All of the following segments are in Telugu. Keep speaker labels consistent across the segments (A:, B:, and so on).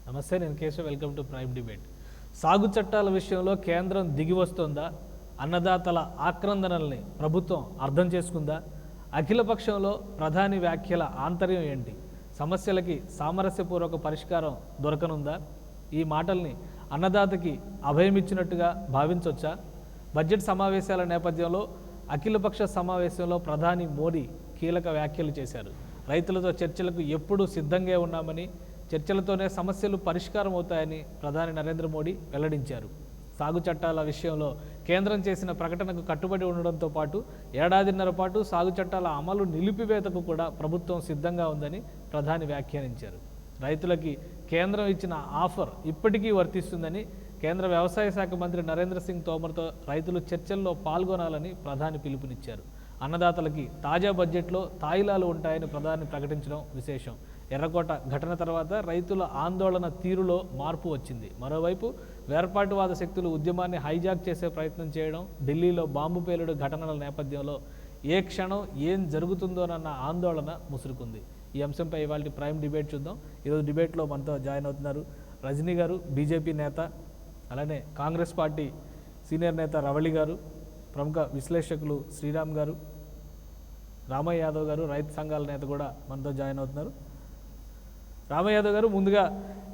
A: నమస్తే, నేను Keshav. Welcome to prime debate. సాగు చట్టాల విషయంలో కేంద్రం దిగి వస్తుందా? అన్నదాతల ఆక్రందనల్ని ప్రభుత్వం అర్థం చేసుకుందా? అఖిలపక్షంలో ప్రధాని వ్యాఖ్యల ఆంతర్యం ఏంటి? సమస్యలకి సామరస్యపూర్వక పరిష్కారం దొరకనుందా? ఈ మాటల్ని అన్నదాతకి అభయమిచ్చినట్టుగా భావించవచ్చా? బడ్జెట్ సమావేశాల నేపథ్యంలో అఖిలపక్ష సమావేశంలో ప్రధాని మోడీ కీలక వ్యాఖ్యలు చేశారు. రైతులతో చర్చలకు ఎప్పుడూ సిద్ధంగా ఉన్నామని, చర్చలతోనే సమస్యలు పరిష్కారం అవుతాయని ప్రధాని నరేంద్ర మోడీ వెల్లడించారు. సాగు చట్టాల విషయంలో కేంద్రం చేసిన ప్రకటనకు కట్టుబడి ఉండడంతో పాటు ఏడాదిన్నర పాటు సాగు చట్టాల అమలు నిలిపివేతకు కూడా ప్రభుత్వం సిద్ధంగా ఉందని ప్రధాని వ్యాఖ్యానించారు. రైతులకి కేంద్రం ఇచ్చిన ఆఫర్ ఇప్పటికీ వర్తిస్తుందని కేంద్ర వ్యవసాయ శాఖ మంత్రి నరేంద్ర సింగ్ తోమర్తో రైతులు చర్చల్లో పాల్గొనాలని ప్రధాని పిలుపునిచ్చారు. అన్నదాతలకి తాజా బడ్జెట్లో తాయిలాలు ఉంటాయని ప్రధాని ప్రకటించడం విశేషం. ఎర్రకోట ఘటన తర్వాత రైతుల ఆందోళన తీరులో మార్పు వచ్చింది. మరోవైపు వేర్పాటువాద శక్తులు ఉద్యమాన్ని హైజాక్ చేసే ప్రయత్నం చేయడం, ఢిల్లీలో బాంబు పేలుడు ఘటనల నేపథ్యంలో ఏ క్షణం ఏం జరుగుతుందోనన్న ఆందోళన ముసురుకుంది. ఈ అంశంపై ఇవాళ ప్రైమ్ డిబేట్ చూద్దాం. ఈరోజు డిబేట్లో మనతో జాయిన్ అవుతున్నారు రజనీ గారు, బీజేపీ నేత, అలానే కాంగ్రెస్ పార్టీ సీనియర్ నేత రవళి గారు, ప్రముఖ విశ్లేషకులు శ్రీరామ్ గారు, రామయ్య యాదవ్ గారు, రైతు సంఘాల నేత కూడా మనతో జాయిన్ అవుతున్నారు. రామయ్య యాదవ్ గారు, ముందుగా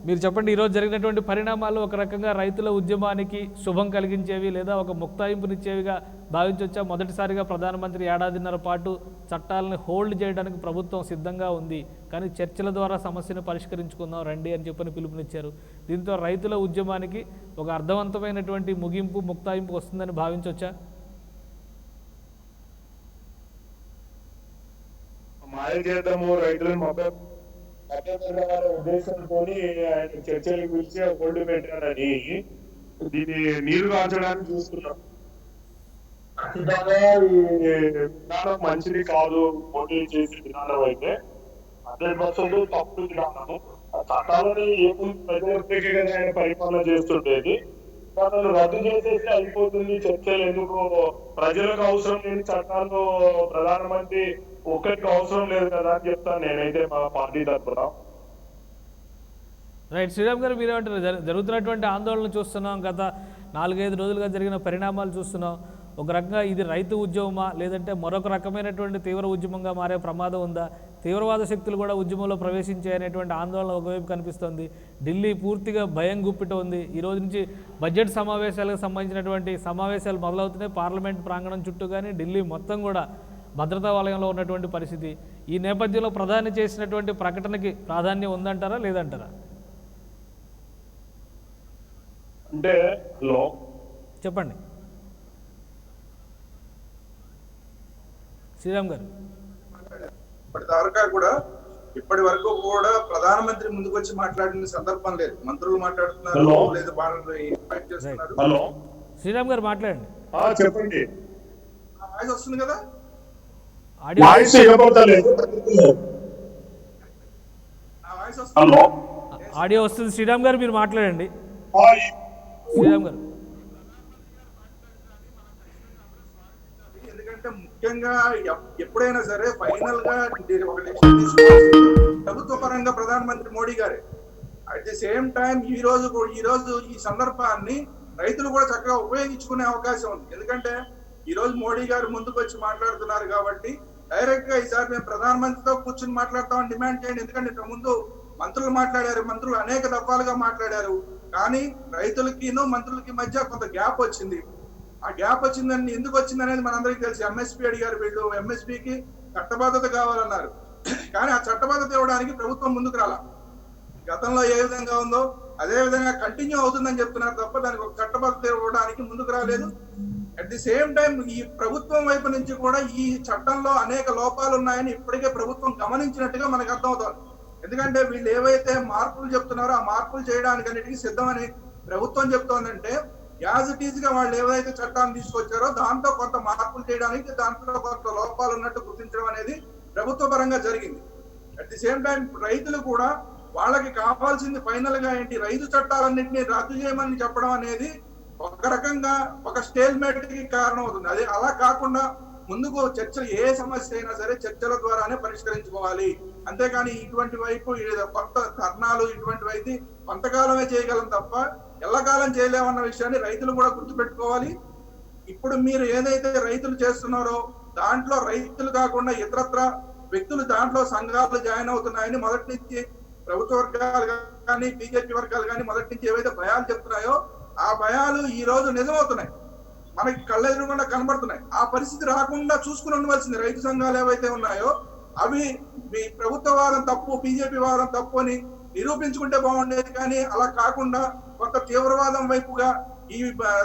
A: మీరు చెప్పండి, ఈరోజు జరిగినటువంటి పరిణామాలు ఒక రకంగా రైతుల ఉద్యమానికి శుభం కలిగించేవి లేదా ఒక ముక్తాయింపునిచ్చేవిగా భావించవచ్చా? మొదటిసారిగా ప్రధానమంత్రి ఏడాదిన్నర పాటు చట్టాలను హోల్డ్ చేయడానికి ప్రభుత్వం సిద్ధంగా ఉంది, కానీ చర్చల ద్వారా సమస్యను పరిష్కరించుకుందాం రండి అని చెప్పని పిలుపునిచ్చారు. దీంతో రైతుల ఉద్యమానికి ఒక అర్థవంతమైనటువంటి ముగింపు, ముక్తాయింపు వస్తుందని భావించవచ్చా?
B: మాయ చేద్దాము రైతులను ఉద్దేశంతో ఆయన చర్చలు పిలిచి హోల్డ్ పెట్టారని దీన్ని నీరు కాల్చడానికి చూస్తున్నాం. ఖచ్చితంగా ఈ విధానం మంచిది కాదు. పోటీ చేసే విధానం అయితే 100% తప్పుడు విధానము. చట్టాలని ప్రజల వ్యతిరేకంగా ఆయన పరిపాలన చేస్తుండేది. దాన్ని రద్దు చేసేసి అయిపోతుంది. చర్చలు ఎందుకు? ప్రజలకు అవసరం లేని చట్టాలు ప్రధానమంత్రి ఒక్కరికి అవసరం లేదు కదా అని చెప్తాను నేనైతే మా పార్టీ తరఫున.
A: రైట్. శ్రీరామ్ గారు, మీరేమంటారు? జరుగుతున్నటువంటి ఆందోళన చూస్తున్నాం, గత 4-5 రోజులుగా జరిగిన పరిణామాలు చూస్తున్నాం. ఒక రకంగా ఇది రైతు ఉద్యమమా, లేదంటే మరొక రకమైనటువంటి తీవ్ర ఉద్యమంగా మారే ప్రమాదం ఉందా? తీవ్రవాద శక్తులు కూడా ఉద్యమంలో ప్రవేశించాయనేటువంటి ఆందోళన ఒకవైపు కనిపిస్తోంది. ఢిల్లీ పూర్తిగా భయం గుప్పిట ఉంది. ఈ రోజు నుంచి బడ్జెట్ సమావేశాలకు సంబంధించినటువంటి సమావేశాలు మొదలవుతున్నాయి. పార్లమెంట్ ప్రాంగణం చుట్టూ కానీ ఢిల్లీ మొత్తం కూడా భద్రతా వలయంలో ఉన్నటువంటి పరిస్థితి. ఈ నేపథ్యంలో ప్రధాని చేసినటువంటి ప్రకటనకి ప్రాధాన్యం ఉందంటారా, లేదంటారా?
B: అంటే
A: చెప్పండి శ్రీరామ్ గారు.
C: ఇప్పటి వరకు కూడా ప్రధానమంత్రి ముందుకు వచ్చి మాట్లాడిన సందర్భం లేదు. మంత్రులు మాట్లాడుతున్నారు, లేదా చేస్తున్నారు.
A: శ్రీరామ్ గారు మాట్లాడండి.
B: చెప్పండి.
C: వాయిస్ వస్తుంది కదా?
A: ఆడియో వస్తుంది. శ్రీరామ్ గారు మీరు మాట్లాడండి. శ్రీరామ్ గారు,
C: ఎందుకంటే ముఖ్యంగా ఎప్పుడైనా సరే ఫైనల్ గా ప్రభుత్వ పరంగా ప్రధానమంత్రి మోడీ గారే. అట్ ది సేమ్ టైం ఈ రోజు ఈ సందర్భాన్ని రైతులు కూడా చక్కగా ఉపయోగించుకునే అవకాశం ఉంది. ఎందుకంటే ఈ రోజు మోడీ గారు ముందుకు వచ్చి మాట్లాడుతున్నారు కాబట్టి డైరెక్ట్ గా ఈసారి మేము ప్రధానమంత్రితో కూర్చుని మాట్లాడతామని డిమాండ్ చేయండి. ఎందుకంటే ఇంత ముందు మంత్రులు మాట్లాడారు, మంత్రులు అనేక దఫాలుగా మాట్లాడారు, కానీ రైతులకిను మంత్రులకి మధ్య కొంత గ్యాప్ వచ్చింది. ఆ గ్యాప్ వచ్చిందని ఎందుకు వచ్చింది అనేది మనందరికీ తెలుసు. ఎంఎస్పీ అడిగారు, వీళ్ళు ఎంఎస్పీకి చట్టబద్ధత కావాలన్నారు, కానీ ఆ చట్టబద్ధత ఇవ్వడానికి ప్రభుత్వం ముందుకు రాలా. గతంలో ఏ విధంగా ఉందో అదే విధంగా కంటిన్యూ అవుతుందని చెప్తున్నారు తప్ప దానికి ఒక చట్టబద్ధత ఇవ్వడానికి ముందుకు రాలేదు. అట్ ది సేమ్ టైం ఈ ప్రభుత్వం వైపు నుంచి కూడా ఈ చట్టంలో అనేక లోపాలు ఉన్నాయని ఇప్పటికే ప్రభుత్వం గమనించినట్టుగా మనకు అర్థమవుతోంది. ఎందుకంటే వీళ్ళు ఏవైతే మార్పులు చెప్తున్నారో ఆ మార్పులు చేయడానికి అన్నిటికీ సిద్ధమని ప్రభుత్వం చెప్తోందంటే, యాజ్ ఇట్ ఈజ్ గా వాళ్ళు ఏవైతే చట్టాన్ని తీసుకొచ్చారో దాంట్లో కొంత మార్పులు చేయడానికి, దాంట్లో కొంత లోపాలు ఉన్నట్టు గుర్తించడం అనేది ప్రభుత్వ పరంగా జరిగింది. అట్ ది సేమ్ టైం రైతులు కూడా వాళ్ళకి కావాల్సింది ఫైనల్ గా ఏంటి, రైతు చట్టాలన్నింటినీ రద్దు చేయమని చెప్పడం అనేది ఒక రకంగా ఒక స్టేల్మేట్ కి కారణం అవుతుంది. అలా కాకుండా ముందుకు చర్చలు, ఏ సమస్య అయినా సరే చర్చల ద్వారానే పరిష్కరించుకోవాలి. అంతేగాని ఇటువంటి వైపు కొత్త ధర్నాలు ఇటువంటివి అయితే కొంతకాలమే చేయగలం తప్ప ఎల్లకాలం చేయలేమన్న విషయాన్ని రైతులు కూడా గుర్తుపెట్టుకోవాలి. ఇప్పుడు మీరు ఏదైతే రైతులు చేస్తున్నారో దాంట్లో రైతులు కాకుండా ఇతరత్ర వ్యక్తులు దాంట్లో సంఘాలు జాయిన్ అవుతున్నాయని మొదటి నుంచి ప్రభుత్వ వర్గాలు కానీ బీజేపీ వర్గాలు కానీ మొదటి నుంచి ఏవైతే భయాలు చెప్తున్నాయో ఆ భయాలు ఈ రోజు నిజమవుతున్నాయి, మనకి కళ్ళెదురుగుండా కనబడుతున్నాయి. ఆ పరిస్థితి రాకుండా చూసుకుని ఉండవలసింది. రైతు సంఘాలు ఏవైతే ఉన్నాయో అవి మీ ప్రభుత్వ వాదం తప్పు, బీజేపీ వాదం తప్పు అని నిరూపించుకుంటే బాగుండేది. కానీ అలా కాకుండా కొంత తీవ్రవాదం వైపుగా ఈ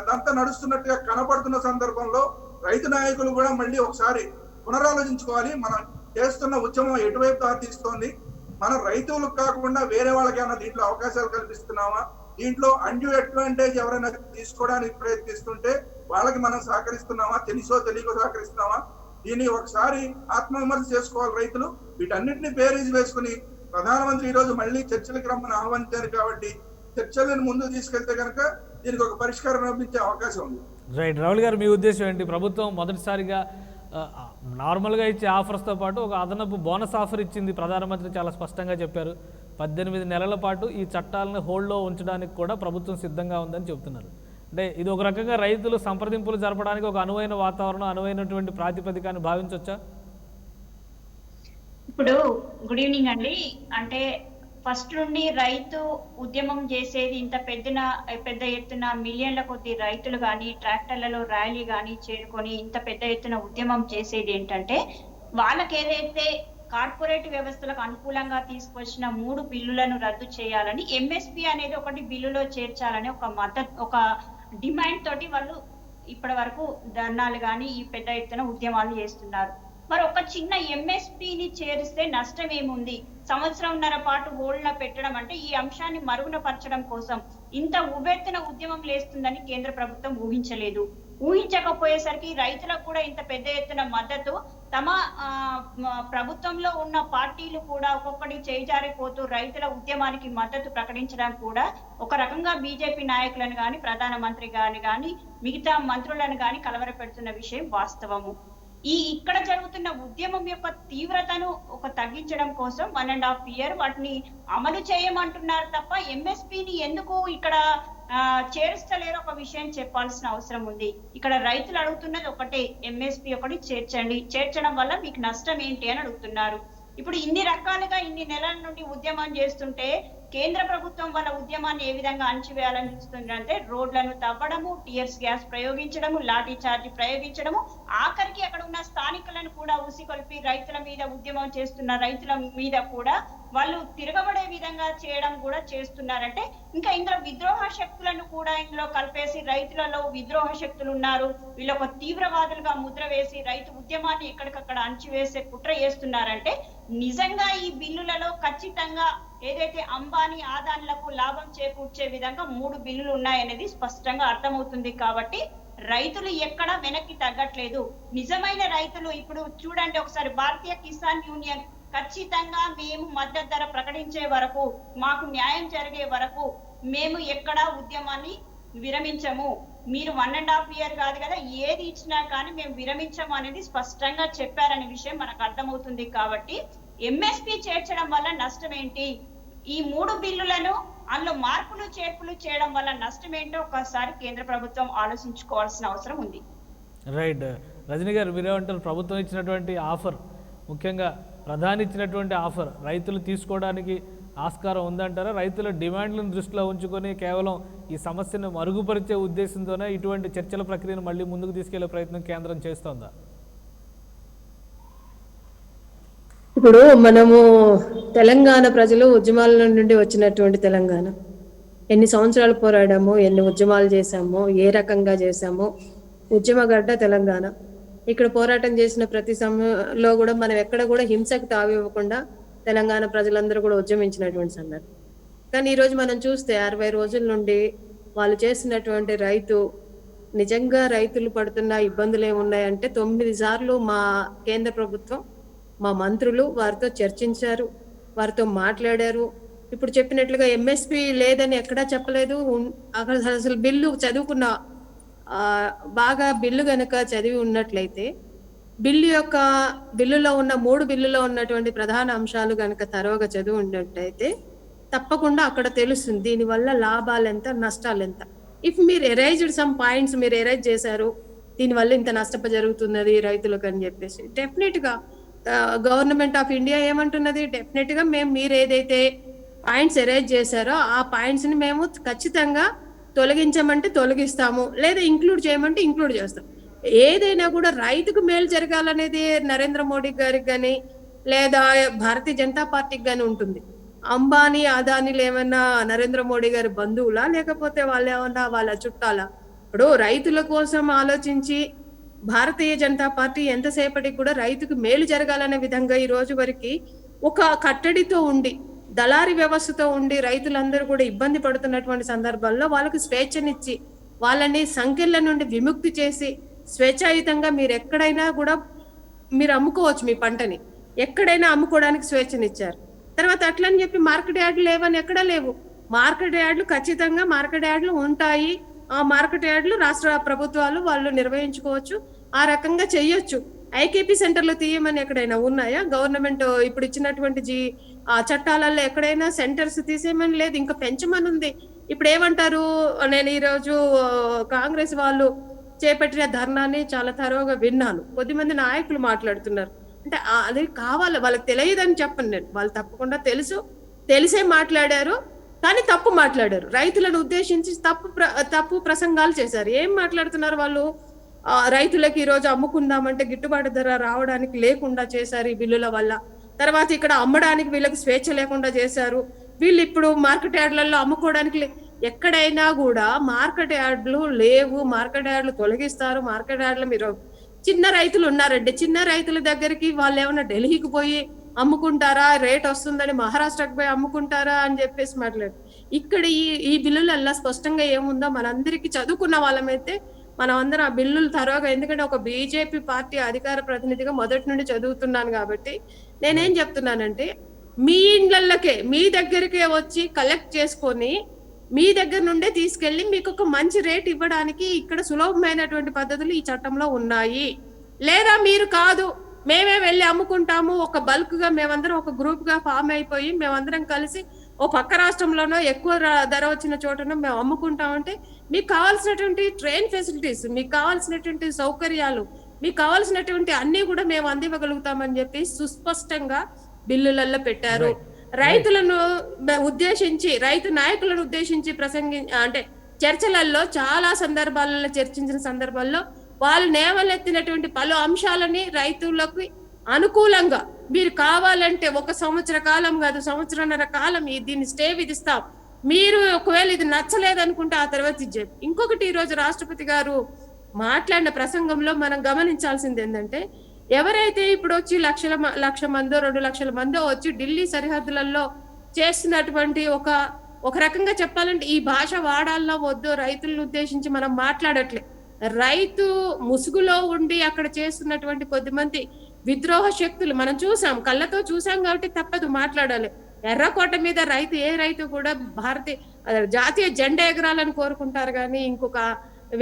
C: దంతా నడుస్తున్నట్టుగా కనపడుతున్న సందర్భంలో రైతు నాయకులు కూడా మళ్ళీ ఒకసారి పునరాలోచించుకోవాలి. మనం చేస్తున్న ఉద్యమం ఎటువైపు దారితీస్తోంది, మనం రైతులకు కాకుండా వేరే వాళ్ళకి ఏమైనా దీంట్లో అవకాశాలు కల్పిస్తున్నామా, దీంట్లో అన్యూ అడ్వాంటేజ్ ఎవరైనా తీసుకోవడానికి ప్రయత్నిస్తుంటే వాళ్ళకి మనం సహకరిస్తున్నామా, తెలుసో తెలియకో సహకరిస్తున్నామా, దీన్ని ఒకసారి ఆత్మవిమర్శ చేసుకోవాలి రైతులు. వీటన్నిటిని బేరీజ్ వేసుకుని ప్రధానమంత్రి ఈ రోజు మళ్ళీ చర్చలకు రమ్మని ఆహ్వానించారు కాబట్టి చర్చలను ముందుకు తీసుకెళ్తే కనుక దీనికి ఒక పరిష్కారం లభించే అవకాశం ఉంది.
A: రైట్. రాహుల్ గారు, మీ ఉద్దేశం ఏంటి? ప్రభుత్వం మొదటిసారిగా నార్మల్గా ఇచ్చే ఆఫర్స్తో పాటు ఒక అదనపు బోనస్ ఆఫర్ ఇచ్చింది. ప్రధానమంత్రి చాలా స్పష్టంగా చెప్పారు, 18 నెలల పాటు ఈ చట్టాలను హోల్డ్లో ఉంచడానికి కూడా ప్రభుత్వం సిద్ధంగా ఉందని చెబుతున్నారు. అంటే ఇది ఒక రకంగా రైతులు సంప్రదింపులు జరపడానికి ఒక అనువైన వాతావరణం, అనువైనటువంటి ప్రాతిపదిక అని భావించవచ్చా?
D: ఇప్పుడు గుడ్ ఈవినింగ్ అండి. అంటే ఫస్ట్ నుండి రైతు ఉద్యమం చేసేది ఇంత పెద్ద ఎత్తున మిలియన్ల కొద్ది రైతులు కానీ ట్రాక్టర్లలో ర్యాలీ కానీ చేరుకొని ఇంత పెద్ద ఎత్తున ఉద్యమం చేసేది ఏంటంటే వాళ్ళకి ఏదైతే కార్పొరేట్ వ్యవస్థలకు అనుకూలంగా తీసుకొచ్చిన 3 బిల్లులను రద్దు చేయాలని, ఎంఎస్పి అనేది ఒకటి బిల్లులో చేర్చాలని ఒక డిమాండ్ తోటి వాళ్ళు ఇప్పటి వరకు ధర్నాలు కానీ ఈ పెద్ద ఎత్తున ఉద్యమాలు చేస్తున్నారు. మరి ఒక చిన్న ఎంఎస్పిని చేరిస్తే నష్టం ఏముంది? సంవత్సరంన్నర పాటు హోల్డ్లో పెట్టడం అంటే ఈ అంశాన్ని మరుగున పరచడం కోసం ఇంత ఉవ్వెత్తున ఉద్యమం లేస్తుందని కేంద్ర ప్రభుత్వం ఊహించలేదు. ఊహించకపోయేసరికి రైతులకు కూడా ఇంత పెద్ద ఎత్తున మద్దతు, తమ ప్రభుత్వంలో ఉన్న పార్టీలు కూడా ఒక్కొక్కటి చేజారిపోతూ రైతుల ఉద్యమానికి మద్దతు ప్రకటించడం కూడా ఒక రకంగా బీజేపీ నాయకులను కానీ ప్రధానమంత్రి కానీ మిగతా మంత్రులను కానీ కలవరపెడుతున్న విషయం వాస్తవము. ఇక్కడ జరుగుతున్న ఉద్యమం యొక్క తీవ్రతను తగ్గించడం కోసం 1.5 year వాటిని అమలు చేయమంటున్నారు తప్ప ఎంఎస్పిని ఎందుకు ఇక్కడ చేర్చలేరు ఒక విషయం చెప్పాల్సిన అవసరం ఉంది. ఇక్కడ రైతులు అడుగుతున్నది ఒకటే, ఎంఎస్పి ఒకటి చేర్చడం వల్ల మీకు నష్టం ఏంటి అని అడుగుతున్నారు. ఇప్పుడు ఇన్ని రకాలుగా ఇన్ని నెలల నుండి ఉద్యమం చేస్తుంటే కేంద్ర ప్రభుత్వం వాళ్ళ ఉద్యమాన్ని ఏ విధంగా అణచివేయాలని చూస్తుందంటే రోడ్లను తవ్వడము, టీయర్స్ గ్యాస్ ప్రయోగించడము, లాఠీ చార్జ్ ప్రయోగించడము, ఆఖరికి అక్కడ ఉన్న స్థానికులను కూడా ఉసికొల్పి రైతుల మీద ఉద్యమం చేస్తున్న రైతుల మీద కూడా వాళ్ళు తిరగబడే విధంగా చేయడం కూడా చేస్తున్నారంటే ఇంకా ఇందులో విద్రోహ శక్తులను కూడా ఇందులో కలిపేసి రైతులలో విద్రోహ శక్తులు ఉన్నారు, వీళ్ళు ఒక తీవ్రవాదులుగా ముద్ర వేసి రైతు ఉద్యమాన్ని ఎక్కడికక్కడ అణచివేసే కుట్ర చేస్తున్నారంటే నిజంగా ఈ బిల్లులలో ఖచ్చితంగా ఏదైతే అంబానీ ఆదానులకు లాభం చేకూర్చే విధంగా 3 బిల్లులు ఉన్నాయనేది స్పష్టంగా అర్థమవుతుంది. కాబట్టి రైతులు ఎక్కడ వెనక్కి తగ్గట్లేదు. నిజమైన రైతులు ఇప్పుడు చూడండి ఒకసారి, భారతీయ కిసాన్ యూనియన్ ఖచ్చితంగా మేము మద్దతు ధర ప్రకటించే వరకు, మాకు న్యాయం జరిగే వరకు మేము ఎక్కడా ఉద్యమాన్ని విరమించము, మీరు 1.5 year కాదు కదా ఏది ఇచ్చినా కానీ మేము విరమించము అనేది స్పష్టంగా చెప్పారనే విషయం మనకు అర్థమవుతుంది. కాబట్టి ఎంఎస్పి చేర్చడం వల్ల నష్టం ఏంటి, ఈ 3 బిల్లులను అందులో మార్పులు చేర్పులు చేయడం వల్ల నష్టం ఏంటో ఒకసారి కేంద్ర ప్రభుత్వం ఆలోచించుకోవాల్సిన అవసరం ఉంది.
A: రైట్. రజనీ గారు, మీరేమంటారు? ప్రభుత్వం ఇచ్చినటువంటి ఆఫర్, ముఖ్యంగా ప్రధాని ఇచ్చినటువంటి ఆఫర్ రైతులు తీసుకోవడానికి ఆస్కారం ఉందంటారా? రైతుల డిమాండ్లను దృష్టిలో ఉంచుకొని కేవలం ఈ సమస్యను మరుగుపరిచే ఉద్దేశంతోనే ఇటువంటి చర్చల ప్రక్రియను మళ్ళీ ముందుకు తీసుకెళ్లే ప్రయత్నం కేంద్రం చేస్తోందా?
E: ఇప్పుడు మనము తెలంగాణ ప్రజలు ఉద్యమాల నుండి వచ్చినటువంటి తెలంగాణ, ఎన్ని సంవత్సరాలు పోరాడామో, ఎన్ని ఉద్యమాలు చేశామో, ఏ రకంగా చేశామో, ఉద్యమగడ్డ తెలంగాణ. ఇక్కడ పోరాటం చేసిన ప్రతి సమయంలో కూడా మనం ఎక్కడ కూడా హింసకు తావివ్వకుండా తెలంగాణ ప్రజలందరూ కూడా ఉద్యమించినటువంటి సందర్భం. కానీ ఈరోజు మనం చూస్తే 60 రోజుల నుండి వాళ్ళు చేసినటువంటి నిజంగా రైతులు పడుతున్న ఇబ్బందులు ఏమున్నాయంటే 9 సార్లు మా కేంద్ర ప్రభుత్వం, మా మంత్రులు వారితో చర్చించారు, వారితో మాట్లాడారు. ఇప్పుడు చెప్పినట్లుగా ఎంఎస్పి లేదని ఎక్కడా చెప్పలేదు. అక్కడ అసలు బిల్లు చదువుకున్న బాగా బిల్లు గనక చదివి ఉన్నట్లయితే బిల్లులో ఉన్న 3 బిల్లులో ఉన్నటువంటి ప్రధాన అంశాలు గనక తరోగా చదివి ఉన్నట్టయితే తప్పకుండా అక్కడ తెలుస్తుంది దీనివల్ల లాభాలెంత, నష్టాలెంత. ఇఫ్ మీరు ఎరైజ్డ్ సమ్ పాయింట్స్ మీరు ఎరైజ్ చేశారు, దీనివల్ల ఇంత నష్టప జరుగుతున్నది రైతులకు అని చెప్పేసి డెఫినెట్‌గా గవర్నమెంట్ ఆఫ్ ఇండియా ఏమంటున్నది, డెఫినెట్‌గా మీరు ఏదైతే పాయింట్స్ ఎరైజ్ చేశారో ఆ పాయింట్స్‌ని మేము ఖచ్చితంగా తొలగించమంటే తొలగిస్తాము, లేదా ఇంక్లూడ్ చేయమంటే ఇంక్లూడ్ చేస్తాం. ఏదైనా కూడా రైతుకు మేలు జరగాలనేది నరేంద్ర మోడీ గారికి గాని లేదా భారతీయ జనతా పార్టీకి గాని ఉంటుంది. అంబానీ, అదానీలు ఏమన్నా నరేంద్ర మోడీ గారి బంధువులా, లేకపోతే వాళ్ళు ఏమన్నా వాళ్ళ చుట్టాలా? ఇప్పుడు రైతుల కోసం ఆలోచించి భారతీయ జనతా పార్టీ ఎంతసేపటికి కూడా రైతుకు మేలు జరగాలనే విధంగా ఈ రోజు వరకు ఒక కట్టడితో ఉండి, దళారీ వ్యవస్థతో ఉండి రైతులందరూ కూడా ఇబ్బంది పడుతున్నటువంటి సందర్భాల్లో వాళ్ళకు స్వేచ్ఛనిచ్చి, వాళ్ళని సంఖ్యల నుండి విముక్తి చేసి స్వేచ్ఛాయుతంగా మీరు ఎక్కడైనా కూడా మీరు అమ్ముకోవచ్చు మీ పంటని, ఎక్కడైనా అమ్ముకోవడానికి స్వేచ్ఛనిచ్చారు. తర్వాత అట్లని చెప్పి మార్కెట్ యార్డులు లేవని ఎక్కడా లేవు. మార్కెట్ యార్డులు ఖచ్చితంగా మార్కెట్ యార్డులు ఉంటాయి. ఆ మార్కెట్ యార్డులు రాష్ట్ర ప్రభుత్వాలు వాళ్ళు నిర్వహించుకోవచ్చు, ఆ రకంగా చెయ్యొచ్చు. ఐకేపీ సెంటర్లు తీయమని ఎక్కడైనా ఉన్నాయా? గవర్నమెంట్ ఇప్పుడు ఇచ్చినటువంటి చట్టాలలో ఎక్కడైనా సెంటర్స్ తీసేయమని లేదు, ఇంకా పెంచమని ఉంది. ఇప్పుడు ఏమంటారు, నేను ఈరోజు కాంగ్రెస్ వాళ్ళు చేపట్టిన ధర్నాన్ని చాలా తరోగా విన్నాను. కొద్దిమంది నాయకులు మాట్లాడుతున్నారు, అంటే అది కావాలి, వాళ్ళకి తెలియదని చెప్పను నేను, వాళ్ళు తప్పకుండా తెలిసే మాట్లాడారు, కానీ తప్పు మాట్లాడారు. రైతులను ఉద్దేశించి తప్పు ప్రసంగాలు చేశారు. ఏం మాట్లాడుతున్నారు వాళ్ళు? రైతులకు ఈ రోజు అమ్ముకుందామంటే గిట్టుబాటు ధర రావడానికి లేకుండా చేశారు ఈ బిల్లుల వల్ల. తర్వాత ఇక్కడ అమ్మడానికి వీళ్ళకి స్వేచ్ఛ లేకుండా చేశారు. వీళ్ళు ఇప్పుడు మార్కెట్ యార్డులలో అమ్ముకోవడానికి ఎక్కడైనా కూడా మార్కెట్ యార్డులు లేవు, మార్కెట్ యార్డులు తొలగిస్తారు. మార్కెట్ యార్డులు మీరు చిన్న రైతులు ఉన్నారండి, చిన్న రైతుల దగ్గరికి వాళ్ళు ఏమన్నా ఢిల్లీకి పోయి అమ్ముకుంటారా, రేట్ వస్తుందని మహారాష్ట్రకు పోయి అమ్ముకుంటారా అని చెప్పేసి మాట్లాడు. ఇక్కడ ఈ బిల్లులల్లా స్పష్టంగా ఏముందో మనందరికీ చదువుకున్న వాళ్ళమైతే మనం అందరం ఆ బిల్లులు తరోగా, ఎందుకంటే ఒక బీజేపీ పార్టీ అధికార ప్రతినిధిగా మొదటి నుండి చదువుతున్నాను కాబట్టి నేనేం చెప్తున్నానంటే, మీ ఇండ్లకే మీ దగ్గరికే వచ్చి కలెక్ట్ చేసుకొని మీ దగ్గర నుండే తీసుకెళ్లి మీకు ఒక మంచి రేట్ ఇవ్వడానికి ఇక్కడ సులభమైనటువంటి పద్ధతులు ఈ చట్టంలో ఉన్నాయి. లేదా మీరు కాదు మేమే వెళ్ళి అమ్ముకుంటాము, ఒక బల్క్ గా మేమందరం ఒక గ్రూప్ గా ఫామ్ అయిపోయి మేమందరం కలిసి ఓ పక్క రాష్ట్రంలోనో ఎక్కువ ధర వచ్చిన చోటనో మేము అమ్ముకుంటామంటే మీకు కావాల్సినటువంటి ట్రైన్ ఫెసిలిటీస్, మీకు కావాల్సినటువంటి సౌకర్యాలు, మీకు కావాల్సినటువంటి అన్ని కూడా మేము అందివ్వగలుగుతామని చెప్పి సుస్పష్టంగా బిల్లులలో పెట్టారు. రైతులను ఉద్దేశించి, రైతు నాయకులను ఉద్దేశించి అంటే చర్చలలో చాలా సందర్భాలలో చర్చించిన సందర్భాల్లో వాళ్ళు నేవలెత్తినటువంటి పలు అంశాలని రైతులకు అనుకూలంగా, మీరు కావాలంటే 1 సంవత్సర కాలం కాదు, సంవత్సరన్నర కాలం దీన్ని స్టే విధిస్తాం, మీరు ఒకవేళ ఇది నచ్చలేదనుకుంటే ఆ తర్వాత ఇచ్చేది. ఇంకొకటి, ఈరోజు రాష్ట్రపతి గారు మాట్లాడిన ప్రసంగంలో మనం గమనించాల్సింది ఏంటంటే, ఎవరైతే ఇప్పుడు వచ్చి 1,00,000 మందో 2 లక్షల మందో వచ్చి ఢిల్లీ సరిహద్దులలో చేస్తున్నటువంటి ఒక రకంగా చెప్పాలంటే ఈ భాష వాడాలన్నా వద్దో రైతులను ఉద్దేశించి మనం మాట్లాడట్లే. రైతు ముసుగులో ఉండి అక్కడ చేస్తున్నటువంటి కొద్దిమంది విద్రోహ శక్తులు మనం చూసాం, కళ్ళతో చూసాం కాబట్టి తప్పదు మాట్లాడాలి. ఎర్రకోట మీద ఏ రైతు కూడా జాతీయ జెండా ఎగరాలని కోరుకుంటారు కానీ ఇంకొక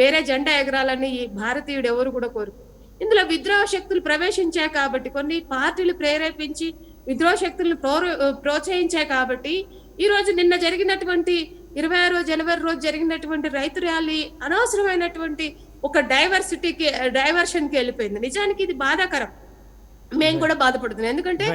E: వేరే జెండా ఎగరాలని భారతీయుడు ఎవరు కూడా కోరుకు. ఇందులో విద్రోహ శక్తులు ప్రవేశించాయి కాబట్టి, కొన్ని పార్టీలు ప్రేరేపించి విద్రోహ శక్తులను ప్రోత్సహించాయి కాబట్టి ఈ రోజు నిన్న జరిగినటువంటి 26 జనవరి రోజు జరిగినటువంటి రైతు ర్యాలీ అనవసరమైనటువంటి ఒక డైవర్షన్ కి వెళ్ళిపోయింది. నిజానికి ఇది బాధాకరం, మేము కూడా బాధపడుతున్నాం. ఎందుకంటే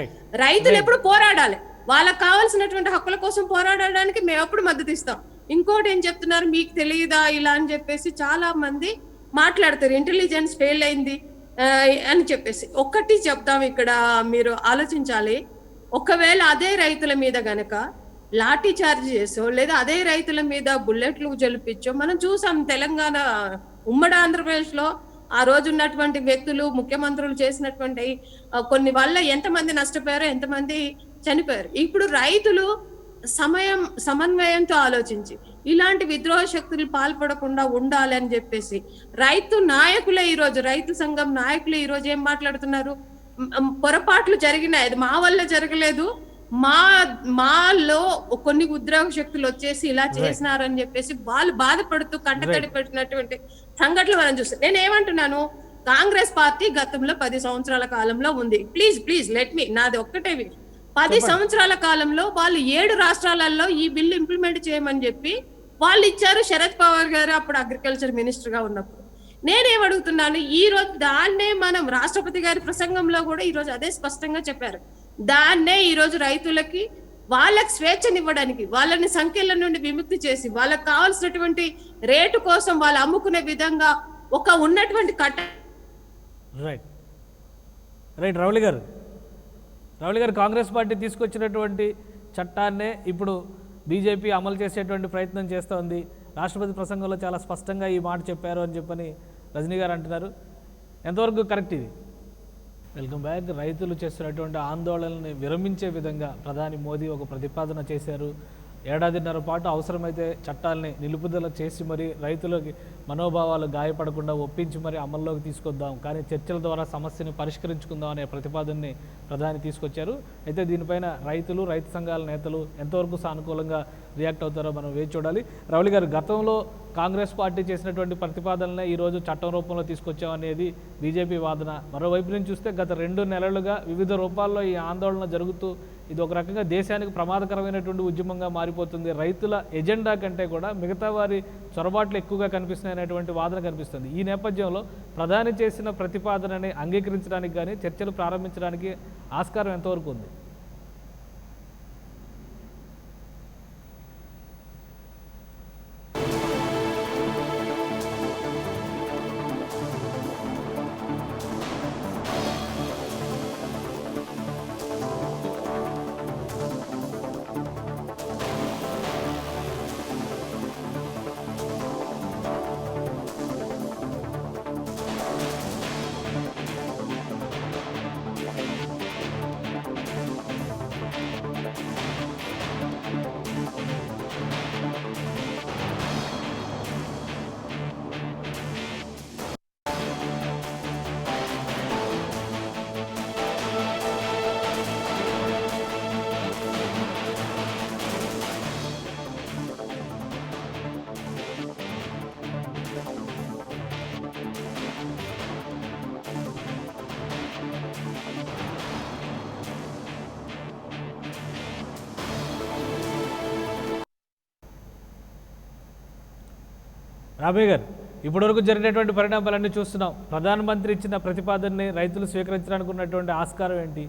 E: రైతులు ఎప్పుడు పోరాడాలి, వాళ్ళకి కావాల్సినటువంటి హక్కుల కోసం పోరాడడానికి మేము ఎప్పుడు మద్దతు ఇస్తాం. ఇంకోటి ఏం చెప్తున్నారు, మీకు తెలియదా ఇలా అని చెప్పేసి చాలా మంది మాట్లాడతారు, ఇంటెలిజెన్స్ ఫెయిల్ అయింది అని చెప్పేసి. ఒక్కటి చెప్తాం, ఇక్కడ మీరు ఆలోచించాలి. ఒకవేళ అదే రైతుల మీద గనక లాఠీ చార్జ్ చేసో లేదా అదే రైతుల మీద బుల్లెట్లు జలిపించో మనం చూసాం. తెలంగాణ ఉమ్మడి ఆంధ్రప్రదేశ్ లో ఆ రోజు ఉన్నటువంటి వ్యక్తులు, ముఖ్యమంత్రులు చేసినటువంటి కొన్ని వల్ల ఎంతమంది నష్టపోయారో, ఎంతమంది చనిపోయారు. ఇప్పుడు రైతులు సమన్వయంతో ఆలోచించి ఇలాంటి విద్రోహ శక్తులు పాల్పడకుండా ఉండాలి అని చెప్పేసి రైతు నాయకులే, ఈరోజు రైతు సంఘం నాయకులు ఈరోజు ఏం మాట్లాడుతున్నారు, పొరపాట్లు జరిగినాయి, అది మా వల్ల జరగలేదు, మాలో కొన్ని ఉద్రోగ శక్తులు వచ్చేసి ఇలా చేసినారని చెప్పేసి వాళ్ళు బాధపడుతూ కంటతడి పెట్టినటువంటి సంఘటనలు మనం చూస్తాం. నేను ఏమంటున్నాను, కాంగ్రెస్ పార్టీ గతంలో 10 సంవత్సరాల కాలంలో ఉంది. ప్లీజ్ లెట్ మీ, నాది ఒక్కటే 10 సంవత్సరాల కాలంలో వాళ్ళు 7 రాష్ట్రాలలో ఈ బిల్లు ఇంప్లిమెంట్ చేయమని చెప్పి వాళ్ళు ఇచ్చారు. శరద్ పవార్ గారు అప్పుడు అగ్రికల్చర్ మినిస్టర్ గా ఉన్నప్పుడు. నేనేమడుగుతున్నాను, ఈ రోజు దాన్నే మనం రాష్ట్రపతి గారి ప్రసంగంలో కూడా ఈ రోజు అదే స్పష్టంగా చెప్పారు. దాన్నే ఈ రోజు రైతులకి వాళ్ళకి స్వేచ్ఛనివ్వడానికి, వాళ్ళని సంఖ్యల నుండి విముక్తి చేసి, వాళ్ళకి కావాల్సినటువంటి రేటు కోసం వాళ్ళు అమ్ముకునే విధంగా ఒక ఉన్నటువంటి
A: రైట్ రౌలి గారు కాంగ్రెస్ పార్టీ తీసుకొచ్చినటువంటి చట్టాన్నే ఇప్పుడు బీజేపీ అమలు చేసేటువంటి ప్రయత్నం చేస్తోంది. రాష్ట్రపతి ప్రసంగంలో చాలా స్పష్టంగా ఈ మాట చెప్పారు అని చెప్పని రజనీ గారు అంటున్నారు. ఎంతవరకు కరెక్ట్ ఇది? Welcome back. రైతులు చేస్తున్నటువంటి ఆందోళనని విరమించే విధంగా ప్రధాని మోదీ ఒక ప్రతిపాదన చేశారు. ఏడాదిన్నర పాటు అవసరమైతే చట్టాలని నిలుపుదల చేసి మరి రైతులకి మనోభావాలు గాయపడకుండా ఒప్పించి మరి అమల్లోకి తీసుకొద్దాం, కానీ చర్చల ద్వారా సమస్యని పరిష్కరించుకుందాం అనే ప్రతిపాదనని ప్రధాని తీసుకొచ్చారు. అయితే దీనిపైన రైతులు, రైతు సంఘాల నేతలు ఎంతవరకు సానుకూలంగా రియాక్ట్ అవుతారో మనం వేచి చూడాలి. రౌలి గారు, గతంలో కాంగ్రెస్ పార్టీ చేసినటువంటి ప్రతిపాదనలే ఈరోజు చట్టం రూపంలో తీసుకొచ్చామనేది బీజేపీ వాదన. మరోవైపు నుంచి చూస్తే గత 2 నెలలుగా వివిధ రూపాల్లో ఈ ఆందోళన జరుగుతూ ఇది ఒక రకంగా దేశానికి ప్రమాదకరమైనటువంటి ఉద్యమంగా మారిపోతుంది. రైతుల ఎజెండా కంటే కూడా మిగతా వారి చొరబాట్లు ఎక్కువగా కనిపిస్తున్నాయనేటువంటి వాదన కనిపిస్తుంది. ఈ నేపథ్యంలో ప్రధాని చేసిన ప్రతిపాదనని అంగీకరించడానికి కానీ చర్చలు ప్రారంభించడానికి ఆస్కారం ఎంతవరకు ఉంది? రామయ్య గారు, ఇప్పటివరకు జరిగినటువంటి పరిణామాలన్నీ చూస్తున్నాం. ప్రధానమంత్రి ఇచ్చిన ప్రతిపాదనని రైతులు స్వీకరించడానికి ఉన్నటువంటి ఆస్కారం ఏంటి?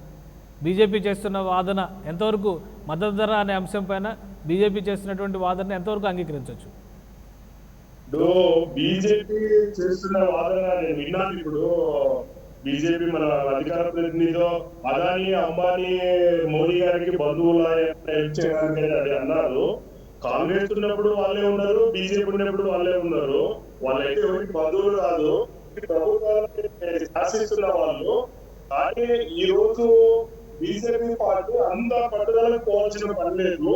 A: బీజేపీ చేస్తున్న వాదన ఎంతవరకు, మద్దతు ధర అనే అంశం పైన బీజేపీ చేస్తున్నటువంటి వాదన ఎంతవరకు అంగీకరించవచ్చు?
B: ఇప్పుడు బీజేపీ చేస్తున్న వాదన నేను విన్నాను. ఇప్పుడు బీజేపీ మన అధికార ప్రతినిధితో అదానీ, అంబానీ మోడీ గారికి బంధువుల హెల్ప్ చేయడానికి అది అన్నారు. కాంగ్రెస్ ఉన్నప్పుడు వాళ్ళే ఉన్నారు, బీజేపీ ఉన్నప్పుడు వాళ్ళే ఉన్నారు. వాళ్ళైతే ఎవరికి బంధువులు కాదు, ప్రభుత్వాన్ని శాసిస్తున్న వాళ్ళు. కానీ ఈ రోజు బీజేపీ పార్టీ అంత పట్టుదలకు పోవాల్సిన పని లేదు.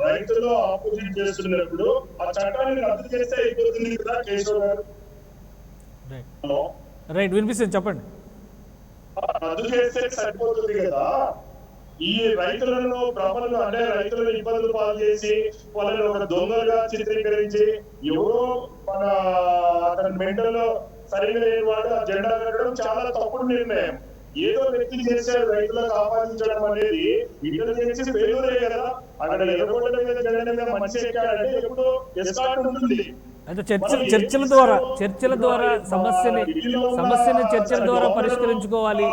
B: రైతులు ఆపోజిట్ చేస్తున్నప్పుడు ఆ చట్టాన్ని రద్దు చేస్తే అయిపోతుంది కదా కేశవ్ గారు.
A: రైట్, వినిపిస్తుంది, చెప్పండి.
B: రద్దు చేస్తే సరిపోతుంది కదా. ఈ రైతులను ప్రబలను అంటే రైతులను ఇబ్బందులు పాలు చేసి వాళ్ళని ఒక దొంగలుగా చిత్రీకరించి ఎవరో మన అతని మెంటల్లో సరిగ్గా లేని వాడు ఆ జెండా కట్టడం చాలా తప్పుడు నిర్ణయం. ఏదో వ్యక్తి చేసే రైతులకు ఆపాదించడం అనేది ఇంటెలిజెన్స్ ఫెయిల్యూరే కదా. అక్కడ ఎర్రగొండ మీద జెండా మీద మనిషి ఎక్కాడంటే ఎప్పుడు ఎస్కాట్ ఉంటుంది.
A: అయితే చర్చల ద్వారా సమస్యని చర్చల ద్వారా పరిష్కరించుకోవాలి.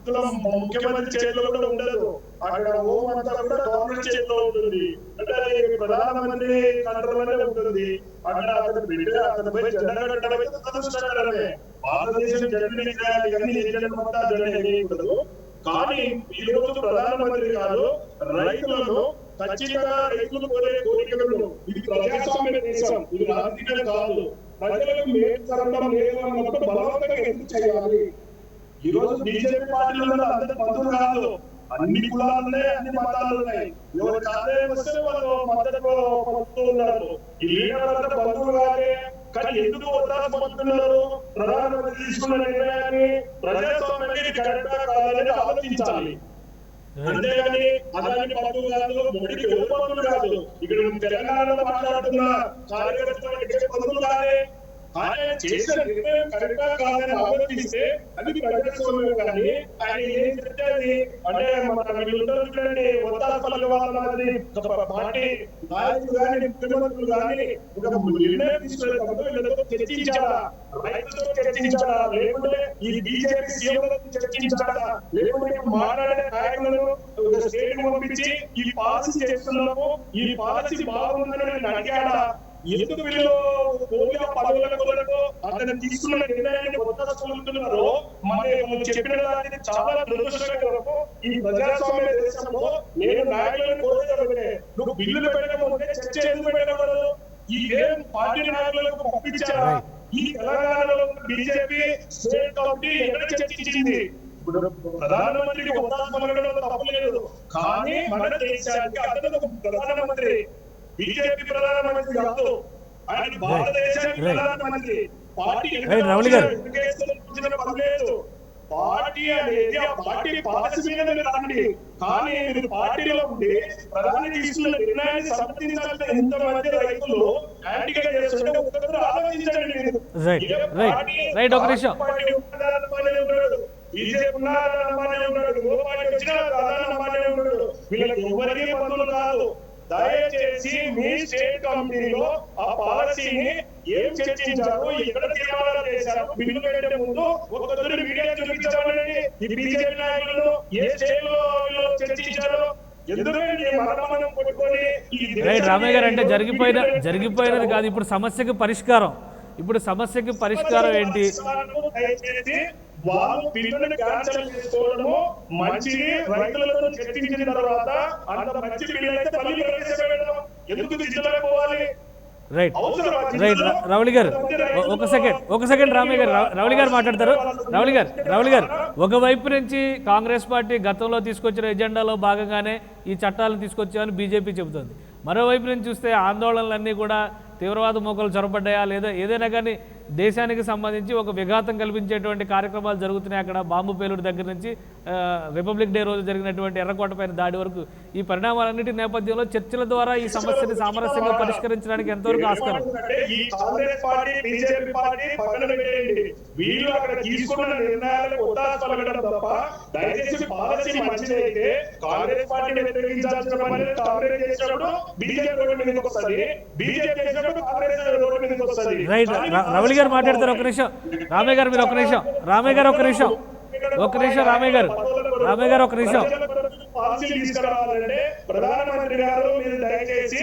B: ముఖ్యమంత్రి చేతిలో కూడా ఉండదు. అక్కడ హోం అంతా కూడా గవర్నమెంట్ చేతిలో ఉంటుంది. అంటే అది ప్రధానమంత్రి కంట్రోల్లోనే ఉంటుంది. అక్కడ అతను బిడ్డ అతనిపై జెండా కట్టడం అయితే దురదృష్టకరమే. భారతదేశం జెండా చేయాలి కానీ ఏ జెండా అంతా జెండా ఎగయకూడదు. కానీ ఈ రోజు ప్రధానమంత్రి కాదు, రైతులను ఖచ్చితంగా రైతులు కోరే కోరికలు. ఇది ప్రజాస్వామ్య దేశం, ఇది రాజకీయం కాదు. ప్రజలకు మేలు జరగడం లేదు అన్నప్పుడు బలవంతంగా ఎందుకు చేయాలి? ఈ రోజు బీజేపీ పార్టీలో అందరి బంధువులు కాదు, అన్ని కులాలు ఉన్నాయి, అన్ని మతాలు ఉన్నాయి. ఎవరికి ఆదాయం వస్తే వాళ్ళు మద్దతు పలుకుతూ ఉన్నారు. ఈ లీడర్లంతా బంధువులు కాదే. కానీ ఎందుకు ఉదాసపడుతున్నారు? ప్రధానమంత్రి తీసుకున్న నిర్ణయాన్ని ప్రజాస్వామ్యానికి కరెక్టా కాదని ఆలోచించాలి. అంతేగాని అదాని బంధువు కాదు, మోడీకి ఎవరు బంధువులు కాదు. ఇక్కడ తెలంగాణలో మాట్లాడుతున్న కార్యకర్తలు బంధువులు కాదే. ఆయన చేసిన నిర్ణయం కరెక్టా కాదని ఆలోచిస్తే అది ప్రజాస్వామ్యం. కానీ ఆయన ఏం చెప్తే అంటే మన వీళ్ళందరూ చూడండి ఒత్తాసపల్లి వాళ్ళది పార్టీ నాయకులు కానీ ముఖ్యమంత్రులు కానీ ఒక నిర్ణయం తీసుకునేటప్పుడు వీళ్ళతో చర్చించాలా, రైతులతో చర్చించాలా, లేకుంటే ఈ బీజేపీ సీఎంలతో చర్చించాలా, లేకుంటే మాట్లాడే నాయకులను స్టేట్ పంపించి ఈ పాలసీ చేస్తున్నాము, ఈ పాలసీ బాగుందని అడిగాడా? ఎందుకు వీళ్ళు పోలియో పదవుల కొరకు అతను తీసుకున్న నిర్ణయాన్ని వద్దస్తున్నారు? మరి చెప్పిన దానికి చాలా దురదృష్టకరము. ఈ ప్రజాస్వామ్య దేశంలో నేను నాయకులను కోరేది, నువ్వు బిల్లులు పెట్టకపోతే చర్చ ఎందుకు పెట్టకూడదు? ఈ ఏం పార్టీ నాయకులకు పంపించారా? ఈ తెలంగాణలో బీజేపీ స్టేట్ కమిటీ ఎక్కడ చర్చించింది? ఇప్పుడు ప్రధానమంత్రికి ఒత్తాసపలకడం తప్పలేదు, కానీ మన దేశానికి అతను ప్రధానమంత్రి, బీజేపీ ప్రధానమంత్రి కాదు, ఆయన భారతదేశానికి ప్రధానమంత్రి. పార్టీ పర్లేదు, పార్టీ అనేది ఆ పార్టీ పాలసీ మీద రాండి. కానీ మీరు పార్టీలో ఉండి ప్రధాని తీసుకున్న నిర్ణయాన్ని సమర్థించాలంటే ఎంతమంది రైతులు యాంటీగా చేస్తుంటే ఒక్కొక్కరు ఆలోచించండి. బీజేపీ ఉన్నాడు, వచ్చినా ఉన్నాడు, వీళ్ళకి ఎవరికి బంధువులు కాదు. దయచేసి మీ స్టేట్ కమిటీలో ఆ పాలసీని ఏం చర్చించారు, ఎక్కడ తీర్మానాలు చేశారు, బిల్లు పెట్టే ముందు ఒక్కొక్కరు మీడియా చూపించాలని ఈ బీజేపీ నాయకులను ఏ స్టేట్ లో చర్చించారు?
A: రామయ్య గారు, అంటే జరిగిపోయినది కాదు, ఇప్పుడు సమస్యకి పరిష్కారం. ఇప్పుడు సమస్యకి పరిష్కారం ఏంటి?
B: వాళ్ళు బిల్లును క్యాన్సిల్ చేసుకోవడము మంచిది. రైతులతో చర్చించిన తర్వాత అంత మంచి బిల్లు అయితే మళ్ళీ ప్రవేశపెట్టడం ఎందుకు దిద్దులేకపోవాలి?
A: రైట్ రౌలి గారు, ఒక సెకండ్ రామయ్య గారు, రౌలి గారు మాట్లాడతారు. రౌలి గారు, ఒకవైపు నుంచి కాంగ్రెస్ పార్టీ గతంలో తీసుకొచ్చిన ఎజెండాలో భాగంగానే ఈ చట్టాలను తీసుకొచ్చామని బీజేపీ చెబుతోంది. మరోవైపు నుంచి చూస్తే ఆందోళనలన్నీ కూడా తీవ్రవాద మూకలు చొరబడ్డాయా లేదా ఏదైనా కానీ దేశానికి సంబంధించి ఒక విఘాతం కల్పించేటువంటి కార్యక్రమాలు జరుగుతున్నాయి. అక్కడ బాంబు పేలుడు దగ్గర నుంచి రిపబ్లిక్ డే రోజు జరిగినటువంటి ఎర్రకోటపైన దాడి వరకు ఈ పరిణామాలన్నిటి నేపథ్యంలో చర్చల ద్వారా ఈ సమస్యని సామరస్యంగా పరిష్కరించడానికి ఎంతవరకు ఆస్కారం? రైట్, రవళి గారు మాట్లాడతారు. ఒక నిమిషం రామయ్య గారు, మీరు ఒక నిమిషం. రామయ్య గారు ఒక నిమిషం. రామయ్య గారు ఒక నిమిషం.
B: ప్రధానమంత్రి గారు మీరు దయచేసి